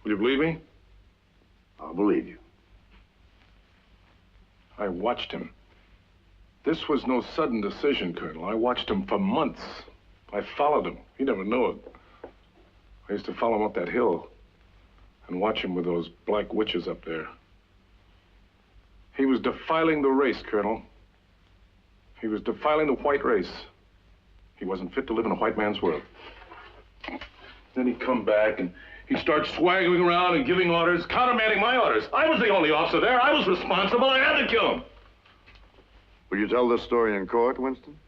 Will you believe me? I'll believe you. I watched him. This was no sudden decision, Colonel. I watched him for months. I followed him. He never knew it. I used to follow him up that hill and watch him with those black witches up there. He was defiling the race, Colonel. He was defiling the white race. He wasn't fit to live in a white man's world. Then he'd come back and he'd start swaggering around and giving orders, countermanding my orders. I was the only officer there. I was responsible. I had to kill him. Will you tell this story in court, Winston?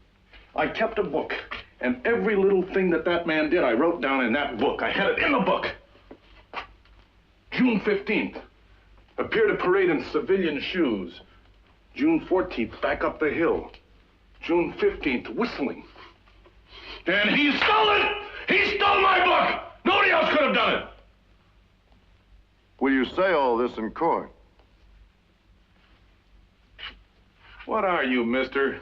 I kept a book, and every little thing that man did, I wrote down in that book. I had it in the book. June 15th, appeared to parade in civilian shoes. June 14th, back up the hill. June 15th, whistling. And he stole it! He stole my book! Nobody else could have done it! Will you say all this in court? What are you, mister?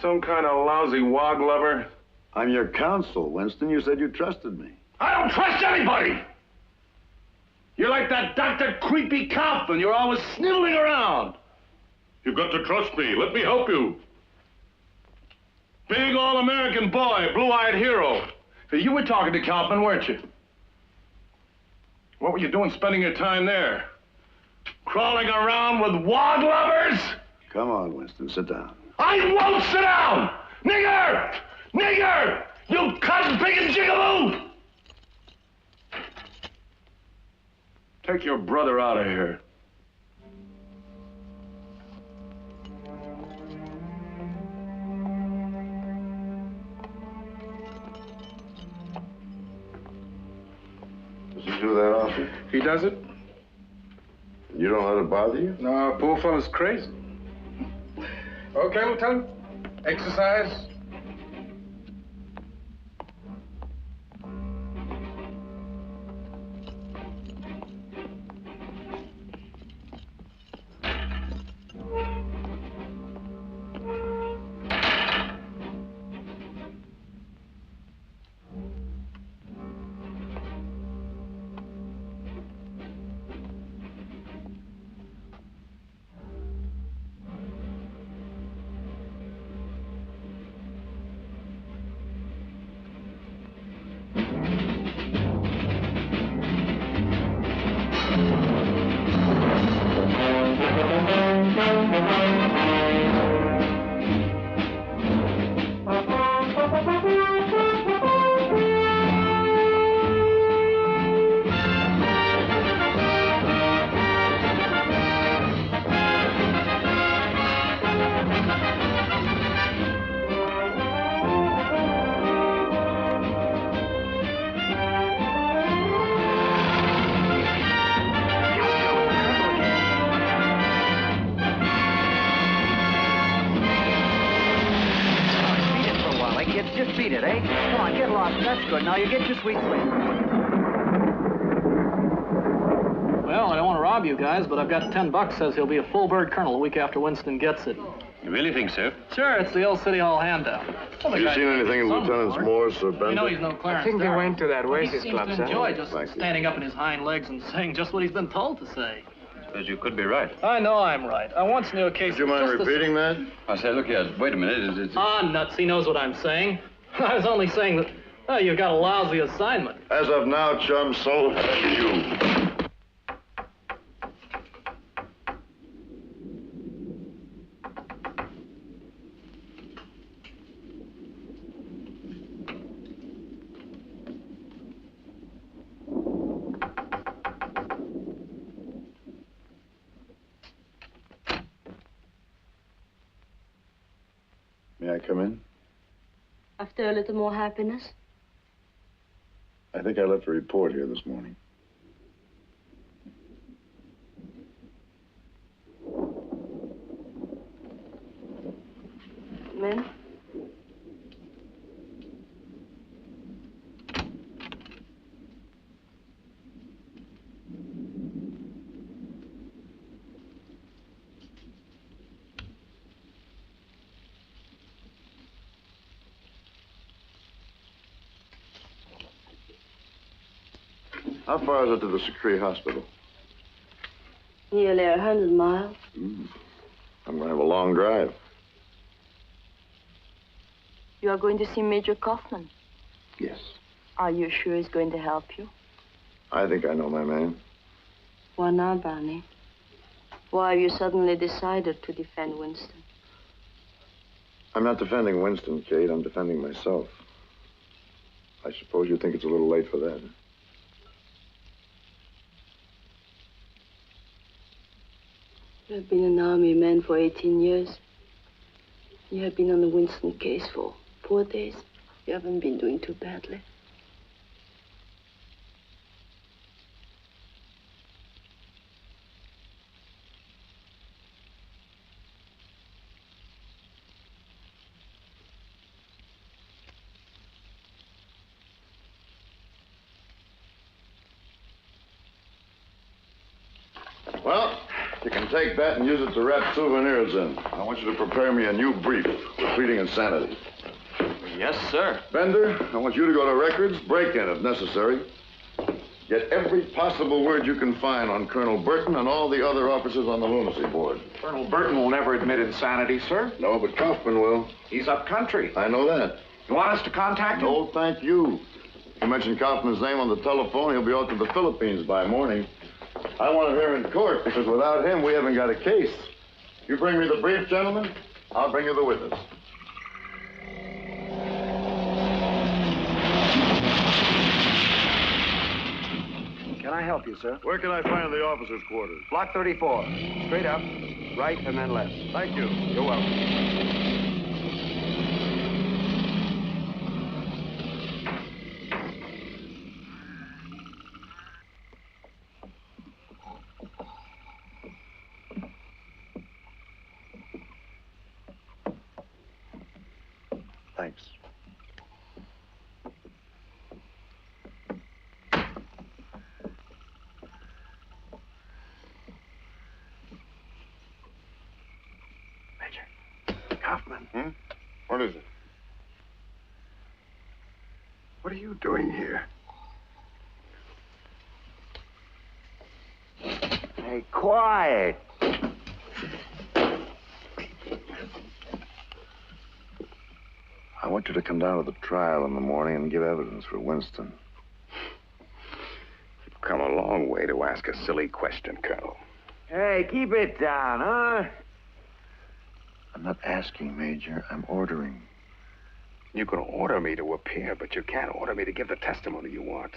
Some kind of lousy wog lover? I'm your counsel, Winston. You said you trusted me. I don't trust anybody! You're like that Dr. Creepy Kaufman. You're always sniveling around. You've got to trust me. Let me help you. Big all-American boy, blue-eyed hero. You were talking to Kaufman, weren't you? What were you doing spending your time there? Crawling around with wog lovers? Come on, Winston, sit down. I won't sit down! Nigger! Nigger! You cunt pig and jigaboo! Take your brother out of here. Does he do that often? He does it? You don't let it bother you? No, poor fellow's crazy. Okay, Lieutenant. Exercise. Just beat it, eh? Come on, get lost. That's good. Now you get your sweet sleep. Well, I don't want to rob you guys, but I've got $10 says he'll be a full bird colonel a week after Winston gets it. You really think so? Sure, it's the old City Hall handout. Have you seen anything in Lieutenants Morse or Bender? You know he's no Clarence. I think they went to that races club, He seems to enjoy just standing up on his hind legs and saying just what he's been told to say. Suppose you could be right. I know I'm right. I once knew a case... Would you mind repeating that? I say, look here, wait a minute. It's... Ah, nuts. He knows what I'm saying. I was only saying that, oh, you've got a lousy assignment. As of now, chum, so have you. May I come in? After a little more happiness? I think I left a report here this morning. Men? How far is it to the Secree Hospital? Nearly 100 miles. I'm going to have a long drive. You are going to see Major Kaufman. Yes. Are you sure he's going to help you? I think I know my man. Why not, Barney? Why have you suddenly decided to defend Winston? I'm not defending Winston, Kate. I'm defending myself. I suppose you think it's a little late for that. You have been an army man for 18 years. You have been on the Winston case for 4 days. You haven't been doing too badly. Well, you can take that and use it to wrap souvenirs in. I want you to prepare me a new brief for pleading insanity. Yes, sir. Bender, I want you to go to records, break in if necessary. Get every possible word you can find on Colonel Burton and all the other officers on the lunacy board. Colonel Burton will never admit insanity, sir. No, but Kaufman will. He's up country. I know that. You want us to contact him? No, thank you. If you mention Kaufman's name on the telephone, he'll be off to the Philippines by morning. I want him here in court because without him, we haven't got a case. You bring me the brief, gentlemen, I'll bring you the witness. Can I help you, sir? Where can I find the officers' quarters? Block 34. Straight up, right, and then left. Thank you. You're welcome. Thanks. Kaufman. What is it? What are you doing here? Hey, quiet. I want you to come down to the trial in the morning and give evidence for Winston. You've come a long way to ask a silly question, Colonel. Hey, keep it down, huh? I'm not asking, Major. I'm ordering. You can order me to appear, but you can't order me to give the testimony you want.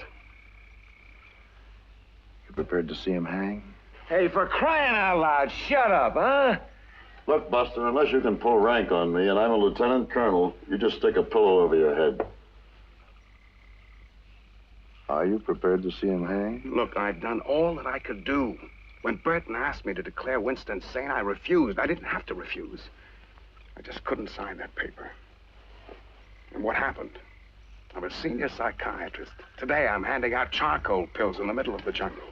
You prepared to see him hang? Hey, for crying out loud, shut up, huh? Look, Buster, unless you can pull rank on me and I'm a lieutenant colonel, you just stick a pillow over your head. Are you prepared to see him hang? Look, I've done all that I could do. When Burton asked me to declare Winston sane, I refused. I didn't have to refuse. I just couldn't sign that paper. And what happened? I'm a senior psychiatrist. Today I'm handing out charcoal pills in the middle of the jungle.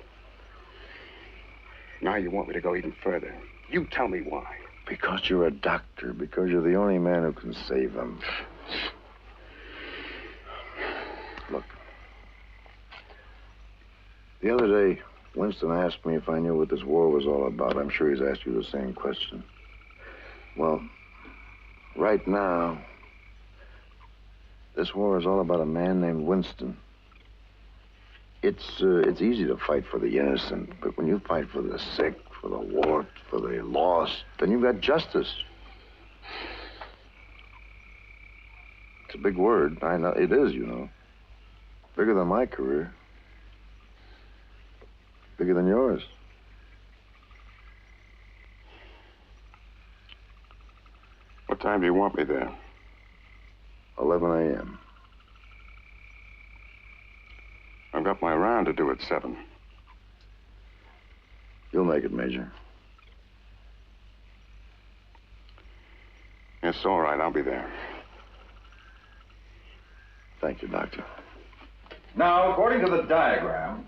Now you want me to go even further. You tell me why. Because you're a doctor. Because you're the only man who can save him. Look. The other day, Winston asked me if I knew what this war was all about. I'm sure he's asked you the same question. Well, right now, this war is all about a man named Winston. It's easy to fight for the innocent, but when you fight for the sick, for the warped, for the lost, then you've got justice. It's a big word. I know it is, you know. Bigger than my career. Bigger than yours. What time do you want me there? 11 a.m. I've got my round to do at 7. You'll make it, Major. Yes, all right. I'll be there. Thank you, Doctor. Now, according to the diagram,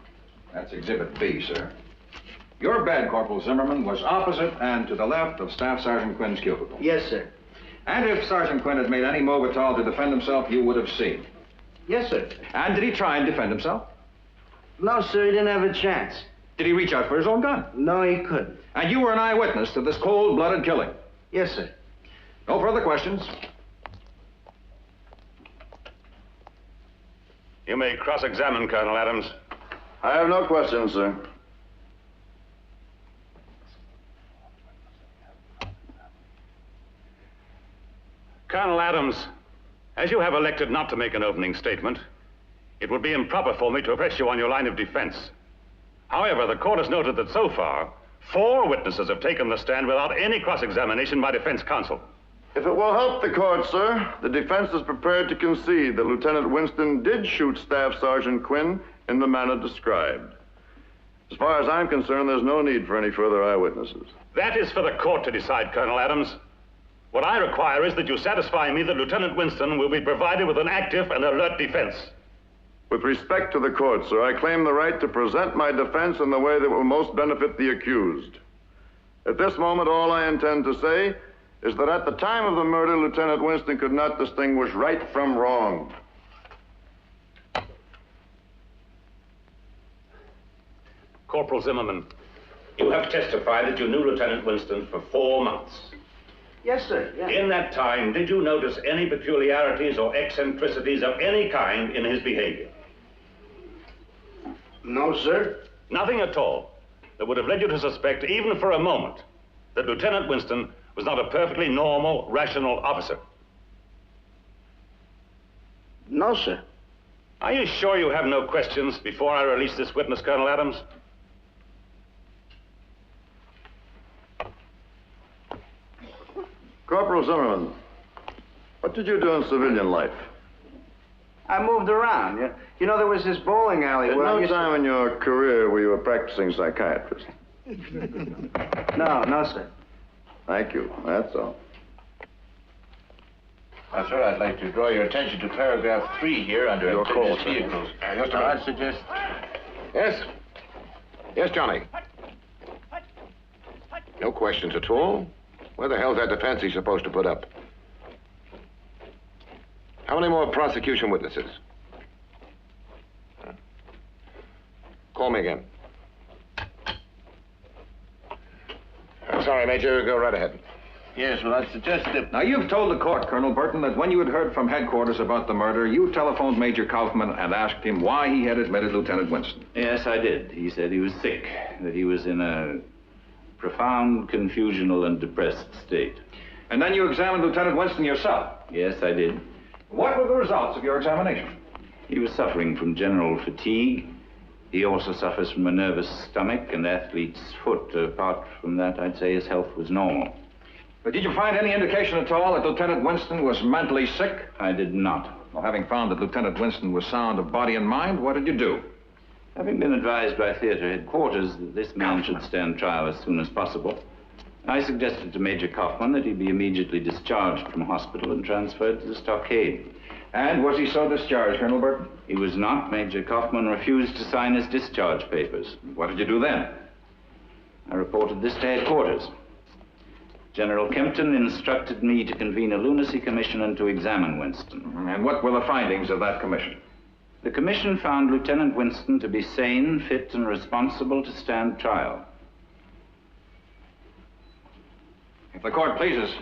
that's Exhibit B, sir, your bed, Corporal Zimmerman, was opposite and to the left of Staff Sergeant Quinn's cubicle. Yes, sir. And if Sergeant Quinn had made any move at all to defend himself, you would have seen. Yes, sir. And did he try and defend himself? No, sir, he didn't have a chance. Did he reach out for his own gun? No, he couldn't. And you were an eyewitness to this cold-blooded killing? Yes, sir. No further questions. You may cross-examine, Colonel Adams. I have no questions, sir. Colonel Adams, as you have elected not to make an opening statement, it would be improper for me to press you on your line of defense. However, the court has noted that so far, 4 witnesses have taken the stand without any cross-examination by defense counsel. If it will help the court, sir, the defense is prepared to concede that Lieutenant Winston did shoot Staff Sergeant Quinn in the manner described. As far as I'm concerned, there's no need for any further eyewitnesses. That is for the court to decide, Colonel Adams. What I require is that you satisfy me that Lieutenant Winston will be provided with an active and alert defense. With respect to the court, sir, I claim the right to present my defense in the way that will most benefit the accused. At this moment, all I intend to say is that at the time of the murder, Lieutenant Winston could not distinguish right from wrong. Corporal Zimmerman, you have testified that you knew Lieutenant Winston for 4 months. Yes, sir. Yes. In that time, did you notice any peculiarities or eccentricities of any kind in his behavior? No, sir. Nothing at all that would have led you to suspect, even for a moment, that Lieutenant Winston was not a perfectly normal, rational officer? No, sir. Are you sure you have no questions before I release this witness, Colonel Adams? Corporal Zimmerman, what did you do in civilian life? I moved around. You know, there was this bowling alley At where no time in your career were you a practicing psychiatrist. No, sir. Thank you. That's all. Now, sir, I'd like to draw your attention to paragraph 3 here under Your call, amphibious sir. vehicles. Just a I'd minute. suggest... Yes? Yes, Johnny. No questions at all? Where the hell's that defense he's supposed to put up? How many more prosecution witnesses? Call me again. Sorry, Major. Go right ahead. Yes, well, I'd suggest that... Now, you've told the court, Colonel Burton, that when you had heard from headquarters about the murder, you telephoned Major Kaufman and asked him why he had admitted Lieutenant Winston. Yes, I did. He said he was sick, that he was in a profound confusional and depressed state. And then you examined Lieutenant Winston yourself? Yes, I did. What were the results of your examination? He was suffering from general fatigue. He also suffers from a nervous stomach and athlete's foot. Apart from that, I'd say his health was normal. But did you find any indication at all that Lieutenant Winston was mentally sick? I did not. Well, having found that Lieutenant Winston was sound of body and mind, what did you do? Having been advised by theater headquarters that this man should stand trial as soon as possible, I suggested to Major Kaufman that he be immediately discharged from hospital and transferred to the stockade. And was he so discharged, Colonel Burton? He was not. Major Kaufman refused to sign his discharge papers. What did you do then? I reported this to headquarters. General Kempton instructed me to convene a lunacy commission and to examine Winston. And what were the findings of that commission? The commission found Lieutenant Winston to be sane, fit, and responsible to stand trial. If the court pleases,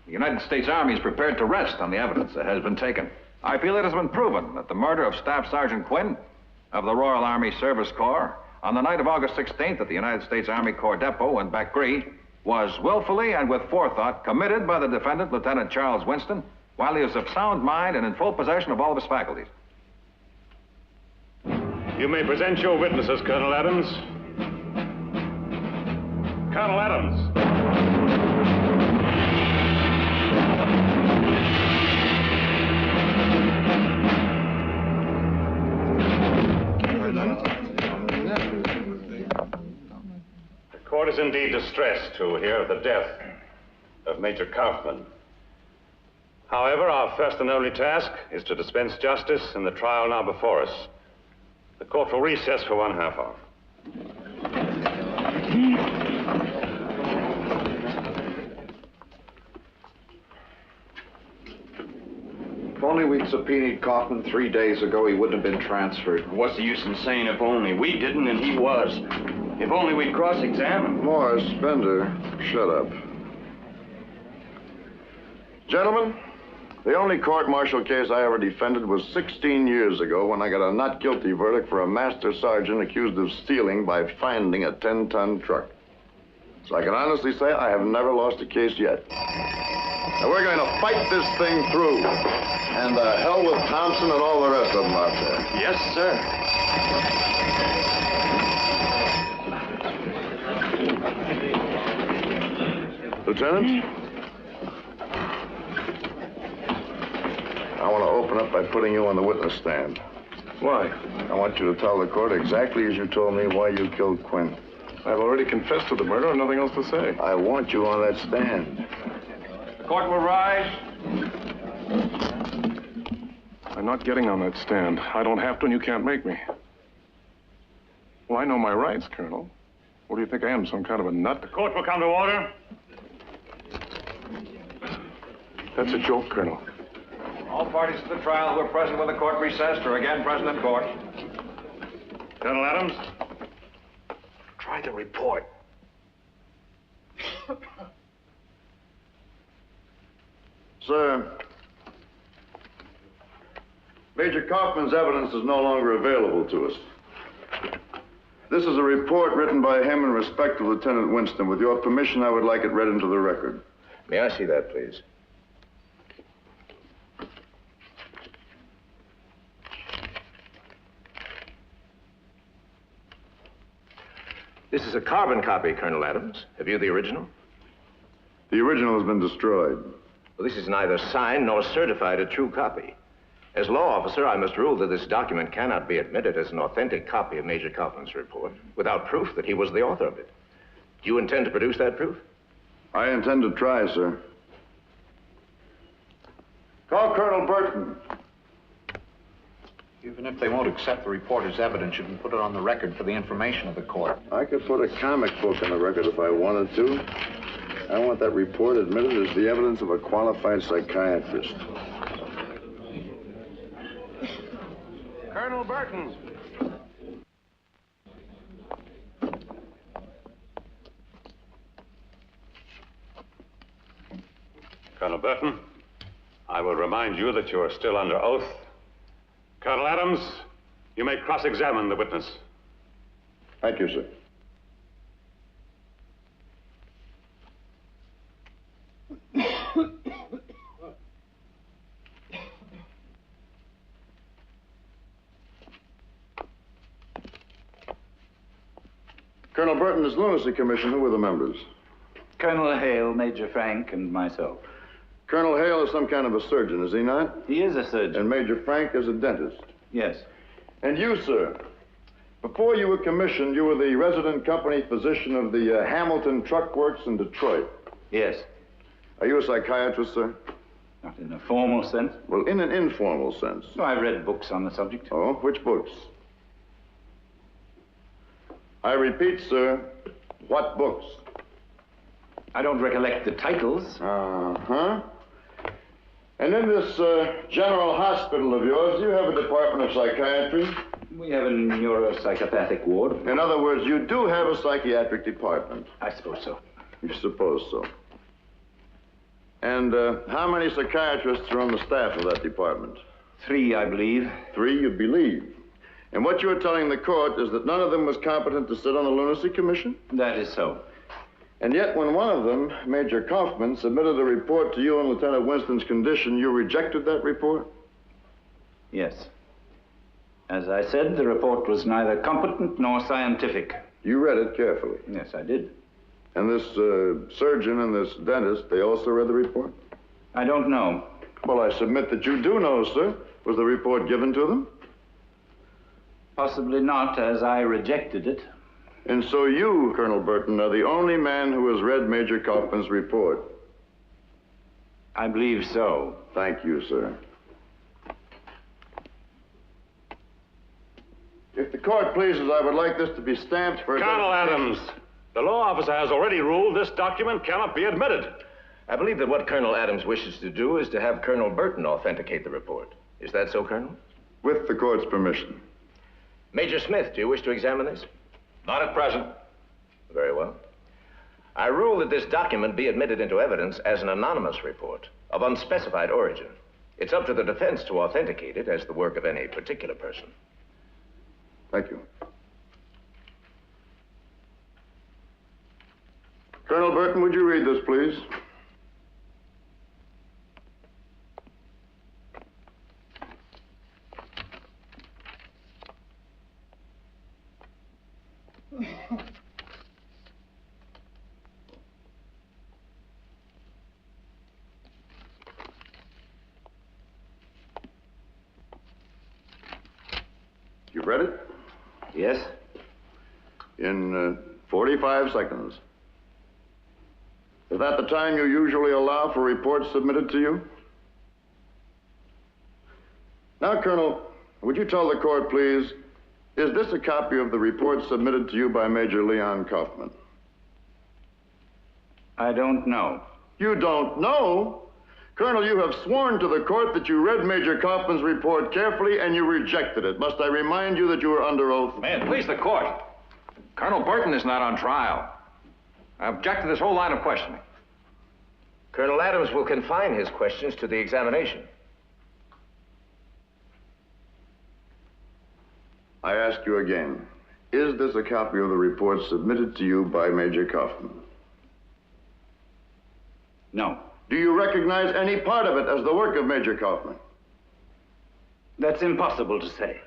the United States Army is prepared to rest on the evidence that has been taken. I feel it has been proven that the murder of Staff Sergeant Quinn of the Royal Army Service Corps on the night of August 16th at the United States Army Corps Depot in Backgree was willfully and with forethought committed by the defendant, Lieutenant Charles Winston, while he was of sound mind and in full possession of all of his faculties. You may present your witnesses, Colonel Adams. Colonel Adams. 11 is indeed distressed to hear of the death of Major Kaufman. However, our first and only task is to dispense justice in the trial now before us. The court will recess for 1/2 hour. If only we'd subpoenaed Kaufman 3 days ago, he wouldn't have been transferred. What's the use in saying if only? We didn't and he was. If only we'd cross-examined. Morris, Bender, shut up. Gentlemen, the only court-martial case I ever defended was 16 years ago when I got a not guilty verdict for a master sergeant accused of stealing by finding a 10-ton truck. So I can honestly say I have never lost a case yet. Now we're going to fight this thing through. And hell with Thompson and all the rest of them out there. Yes, sir. Lieutenant? I want to open up by putting you on the witness stand. Why? I want you to tell the court exactly as you told me why you killed Quinn. I've already confessed to the murder. I've nothing else to say. I want you on that stand. The court will rise. I'm not getting on that stand. I don't have to, and you can't make me. Well, I know my rights, Colonel. What do you think I am, some kind of a nut? The court will come to order. That's a joke, Colonel. All parties to the trial who are present when the court recessed are again present in court. Colonel Adams? Try to report. Sir, Major Kaufman's evidence is no longer available to us. This is a report written by him in respect to Lieutenant Winston. With your permission, I would like it read into the record. May I see that, please? This is a carbon copy, Colonel Adams. Have you the original? The original has been destroyed. Well, this is neither signed nor certified a true copy. As law officer, I must rule that this document cannot be admitted as an authentic copy of Major Kaufman's report without proof that he was the author of it. Do you intend to produce that proof? I intend to try, sir. Call Colonel Burton. Even if they won't accept the report as evidence, you can put it on the record for the information of the court. I could put a comic book on the record if I wanted to. I want that report admitted as the evidence of a qualified psychiatrist. Colonel Burton. Colonel Burton, I will remind you that you are still under oath. Colonel Adams, you may cross-examine the witness. Thank you, sir. Colonel Burton is Lunacy Commission. Who were the members? Colonel Hale, Major Frank, and myself. Colonel Hale is some kind of a surgeon, is he not? He is a surgeon. And Major Frank is a dentist? Yes. And you, sir, before you were commissioned, you were the resident company physician of the Hamilton Truck Works in Detroit? Yes. Are you a psychiatrist, sir? Not in a formal sense. Well, in an informal sense. No, I've read books on the subject. Oh, which books? I repeat, sir, what books? I don't recollect the titles. Uh-huh. And in this general hospital of yours, do you have a department of psychiatry? We have a neuropsychopathic ward. In other words, you do have a psychiatric department? I suppose so. You suppose so. And how many psychiatrists are on the staff of that department? 3, I believe. 3, you believe. And what you're telling the court is that none of them was competent to sit on the Lunacy Commission? That is so. And yet, when one of them, Major Kaufman, submitted a report to you on Lieutenant Winston's condition, you rejected that report? Yes. As I said, the report was neither competent nor scientific. You read it carefully? Yes, I did. And this surgeon and this dentist, they also read the report? I don't know. Well, I submit that you do know, sir. Was the report given to them? Possibly not, as I rejected it. And so you, Colonel Burton, are the only man who has read Major Kaufman's report. I believe so. Thank you, sir. If the court pleases, I would like this to be stamped for... Colonel Adams, the law officer has already ruled this document cannot be admitted. I believe that what Colonel Adams wishes to do is to have Colonel Burton authenticate the report. Is that so, Colonel? With the court's permission. Major Smith, do you wish to examine this? Not at present. Very well. I rule that this document be admitted into evidence as an anonymous report of unspecified origin. It's up to the defense to authenticate it as the work of any particular person. Thank you. Colonel Burton, would you read this, please? You've read it? Yes. In 45 seconds. Is that the time you usually allow for reports submitted to you? Now, Colonel, would you tell the court, please, is this a copy of the report submitted to you by Major Leon Kaufman? I don't know. You don't know? Colonel, you have sworn to the court that you read Major Kaufman's report carefully and you rejected it. Must I remind you that you are under oath? Man, please the court. Colonel Burton is not on trial. I object to this whole line of questioning. Colonel Adams will confine his questions to the examination. I ask you again, is this a copy of the report submitted to you by Major Kaufman? No. Do you recognize any part of it as the work of Major Kaufman? That's impossible to say.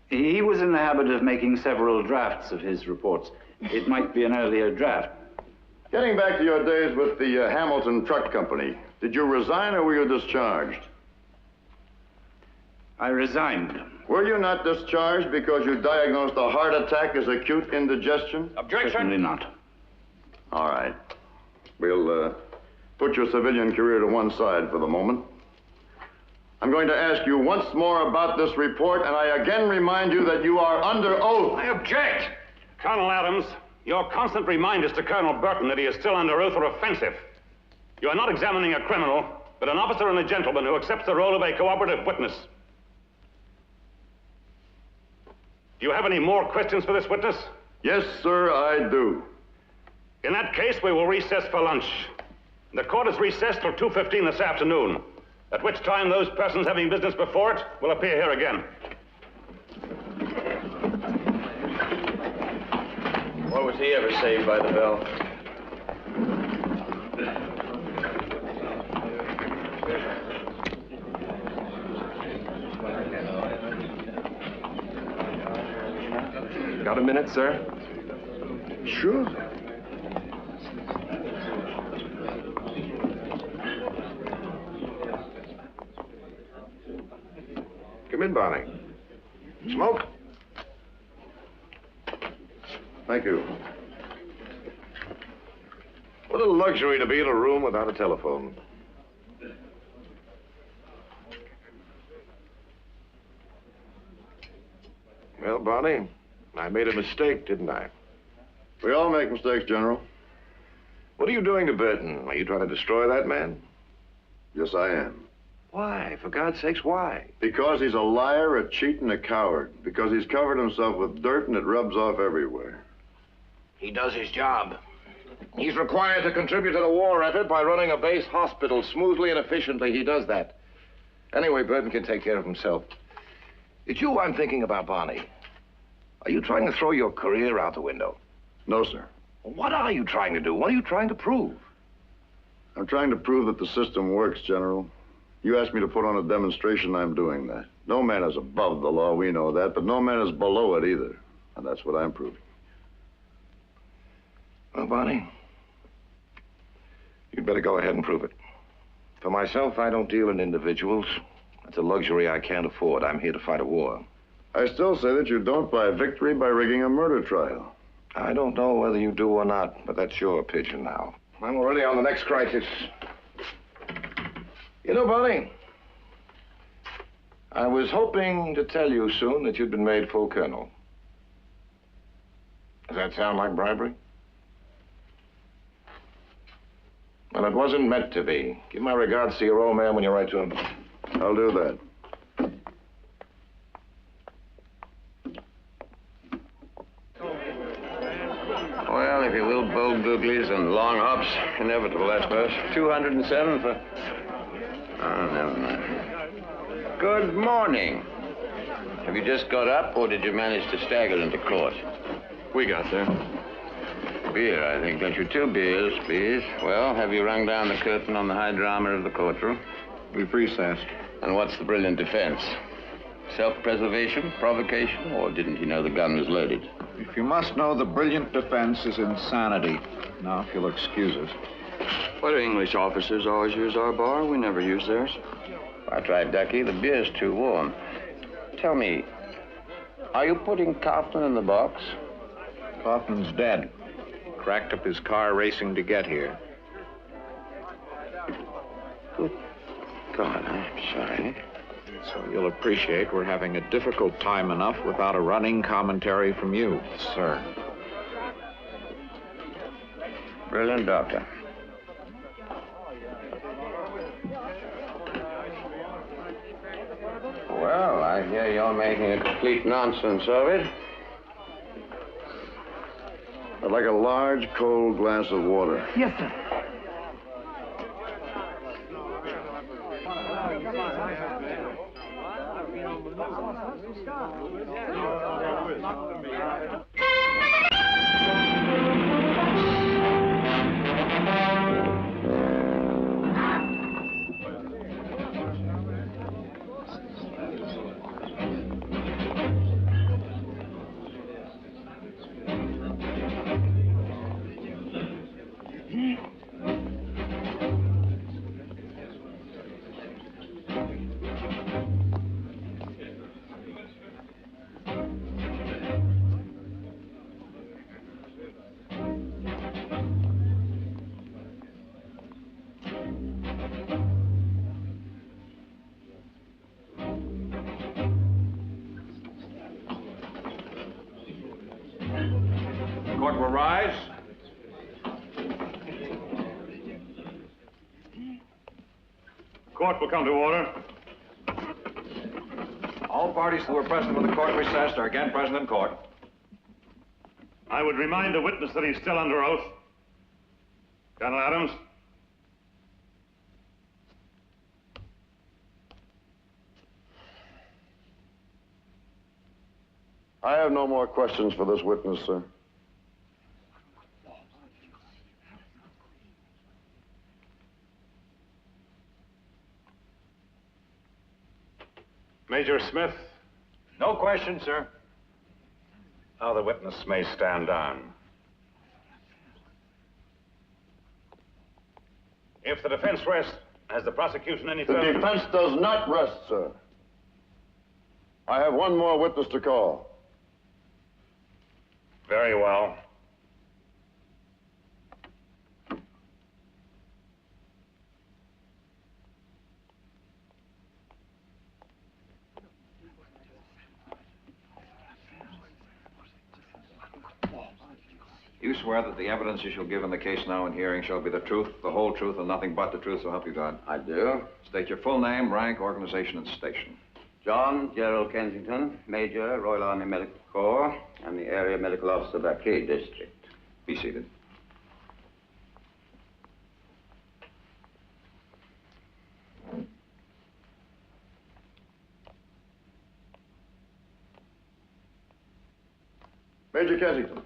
He was in the habit of making several drafts of his reports. It might be an earlier draft. Getting back to your days with the Hamilton Truck Company, did you resign or were you discharged? I resigned. Were you not discharged because you diagnosed a heart attack as acute indigestion? Objection. Certainly not. All right. We'll put your civilian career to one side for the moment. I'm going to ask you once more about this report, and I again remind you that you are under oath. I object. Colonel Adams, your constant reminders to Colonel Burton that he is still under oath are offensive. You are not examining a criminal, but an officer and a gentleman who accepts the role of a cooperative witness. Do you have any more questions for this witness? Yes, sir, I do. In that case, we will recess for lunch. The court is recessed till 2:15 this afternoon, at which time those persons having business before it will appear here again. Or was he ever saved by the bell? Got a minute, sir? Sure. Come in, Barney. Smoke? Thank you. What a luxury to be in a room without a telephone. Well, Barney, I made a mistake, didn't I? We all make mistakes, General. What are you doing to Burton? Are you trying to destroy that man? Yes, I am. Why? For God's sakes, why? Because he's a liar, a cheat, and a coward. Because he's covered himself with dirt and it rubs off everywhere. He does his job. He's required to contribute to the war effort by running a base hospital smoothly and efficiently. He does that. Anyway, Burton can take care of himself. It's you I'm thinking about, Barney. Are you trying to throw your career out the window? No, sir. What are you trying to do? What are you trying to prove? I'm trying to prove that the system works, General. You asked me to put on a demonstration, I'm doing that. No man is above the law, we know that, but no man is below it either. And that's what I'm proving. Well, Barney, you'd better go ahead and prove it. For myself, I don't deal in individuals. That's a luxury I can't afford. I'm here to fight a war. I still say that you don't buy victory by rigging a murder trial. I don't know whether you do or not, but that's your opinion now. I'm already on the next crisis. You know, Barney, I was hoping to tell you soon that you'd been made full colonel. Does that sound like bribery? Well, it wasn't meant to be. Give my regards to your old man when you write to him. I'll do that. Well, if you will, bold googlies and long hops, inevitable, I suppose. 207 for... Oh, never mind. Good morning. Have you just got up, or did you manage to stagger into court? We got there. Beer, I think. Don't you? 2 beers, please. Well, have you rung down the curtain on the high drama of the courtroom? We've recessed. And what's the brilliant defense? Self-preservation, provocation, or didn't he know the gun was loaded? If you must know, the brilliant defense is insanity. Now, if you'll excuse us. Why do English officers always use our bar? We never use theirs. I tried, Ducky. The beer's too warm. Tell me, are you putting Kaufman in the box? Kaufman's dead. Cracked up his car racing to get here. Good God, I'm sorry. So you'll appreciate we're having a difficult time enough without a running commentary from you, sir. Brilliant, Doctor. Well, I hear you're making a complete nonsense of it. I'd like a large, cold glass of water. Yes, sir. Court will rise. Court will come to order. All parties who were present when the court recessed are again present in court. I would remind the witness that he's still under oath. Colonel Adams. I have no more questions for this witness, sir. Major Smith. No question, sir. Now the witness may stand down. If the defense rests, has the prosecution any The further... defense does not rest, sir. I have one more witness to call. Very well. You swear that the evidence you shall give in the case now in hearing shall be the truth, the whole truth, and nothing but the truth, so help you God? I do. State your full name, rank, organization, and station. John Gerald Kensington, Major, Royal Army Medical Corps, and the Area Medical Officer of Arcade District. Be seated. Major Kensington,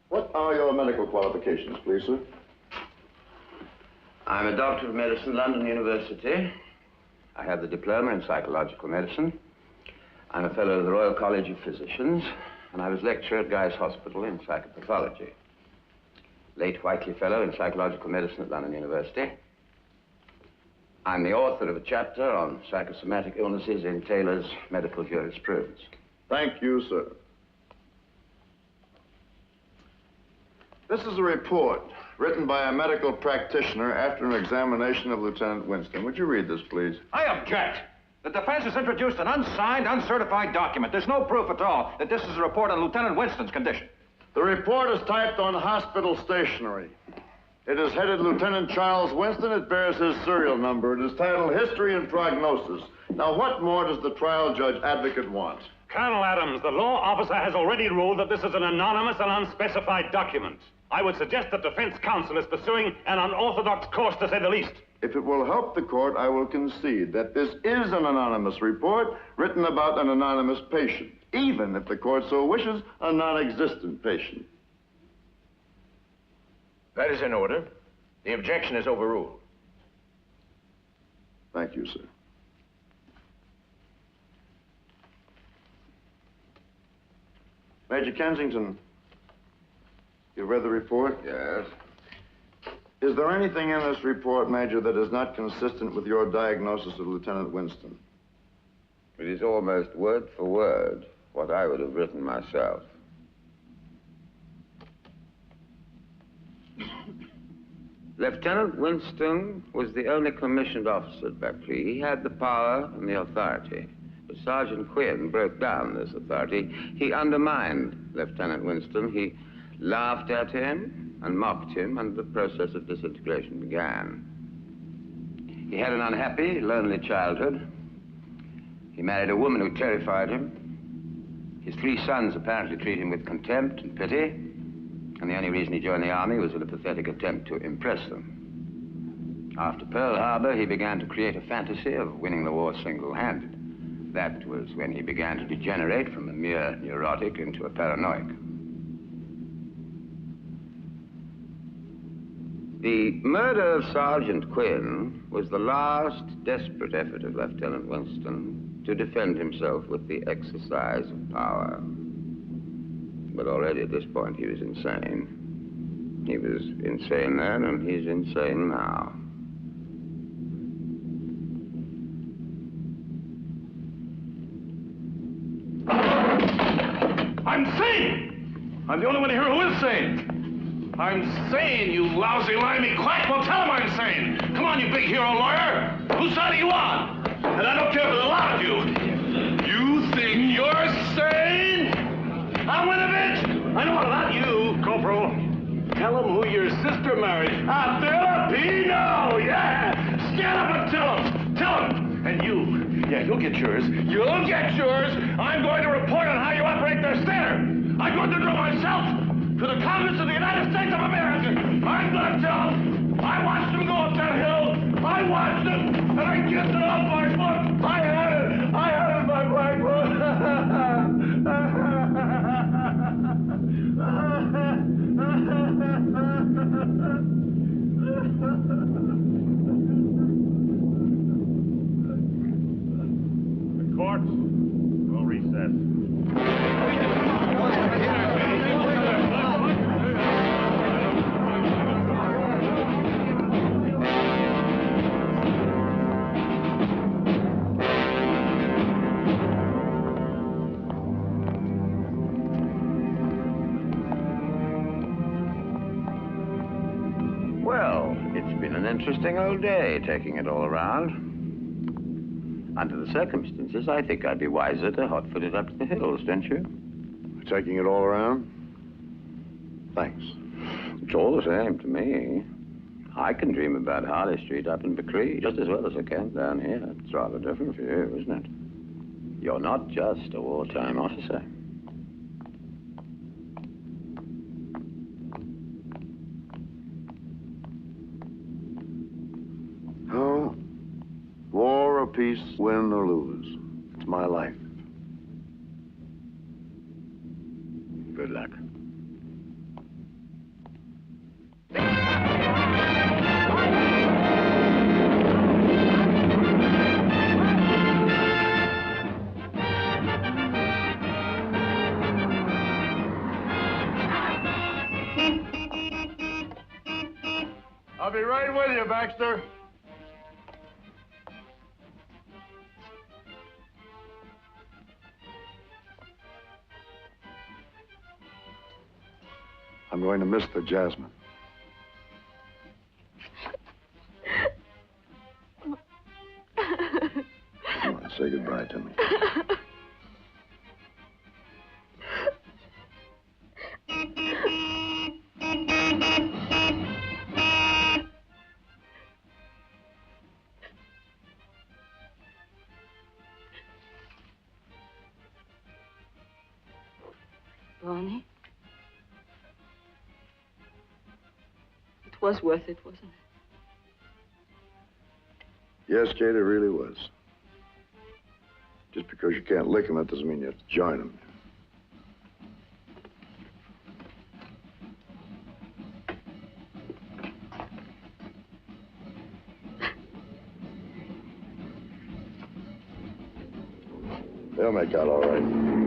what are your medical qualifications, please, sir? I'm a doctor of medicine, London University. I have the diploma in psychological medicine. I'm a fellow of the Royal College of Physicians, and I was lecturer at Guy's Hospital in psychopathology. Late Whiteley Fellow in psychological medicine at London University. I'm the author of a chapter on psychosomatic illnesses in Taylor's medical jurisprudence. Thank you, sir. This is a report written by a medical practitioner after an examination of Lieutenant Winston. Would you read this, please? I object. The defense has introduced an unsigned, uncertified document. There's no proof at all that this is a report on Lieutenant Winston's condition. The report is typed on hospital stationery. It is headed Lieutenant Charles Winston. It bears his serial number. It is titled History and Prognosis. Now, what more does the trial judge advocate want? Colonel Adams, the law officer has already ruled that this is an anonymous and unspecified document. I would suggest that defense counsel is pursuing an unorthodox course, to say the least. If it will help the court, I will concede that this is an anonymous report written about an anonymous patient, even if the court so wishes, a non-existent patient. That is in order. The objection is overruled. Thank you, sir. Major Kensington, you read the report? Yes. Is there anything in this report, Major, that is not consistent with your diagnosis of Lieutenant Winston? It is almost word for word what I would have written myself. Lieutenant Winston was the only commissioned officer at Beckley. He had the power and the authority. But Sergeant Quinn broke down this authority. He undermined Lieutenant Winston. He laughed at him and mocked him, and the process of disintegration began. He had an unhappy, lonely childhood. He married a woman who terrified him. His 3 sons apparently treat him with contempt and pity. And the only reason he joined the army was in a pathetic attempt to impress them. After Pearl Harbor, he began to create a fantasy of winning the war single-handed. That was when he began to degenerate from a mere neurotic into a paranoic. The murder of Sergeant Quinn was the last desperate effort of Lieutenant Winston to defend himself with the exercise of power. But already at this point, he was insane. He was insane then, and he's insane now. I'm sane! I'm the only one here who is sane. I'm sane, you lousy, limey quack. Well, tell him I'm sane. Come on, you big hero lawyer. Whose side are you on? And I don't care for the lot of you. You think you're sane? I'm Winovich. I know all about you, Corporal. Tell him who your sister married. A Filipino, yeah. Stand up and tell him. Tell him. And you, yeah, you'll get yours. You'll get yours. I'm going to report on how you operate their center. I'm going to draw myself to the Congress of the United States of America. I'm going to tell him. I watched him go up that hill. I watched him, and I kissed it off my foot. I had it. I had it in my black foot. The court will recess. Well, it's been an interesting old day, taking it all around. Under the circumstances, I think I'd be wiser to hot-foot it up to the hills, don't you? Taking it all around? Thanks. It's all the same to me. I can dream about Harley Street up in Beckley just as well as I can down here. It's rather different for you, isn't it? You're not just a wartime officer. Oh, war or peace, win or lose. It's my life. Good luck. I'll be right with you, Baxter. I'm going to miss the Jasmine. Come on, say goodbye to me. Barney? It was worth it, wasn't it? Yes, Kate, it really was. Just because you can't lick them, that doesn't mean you have to join them. They'll make out all right.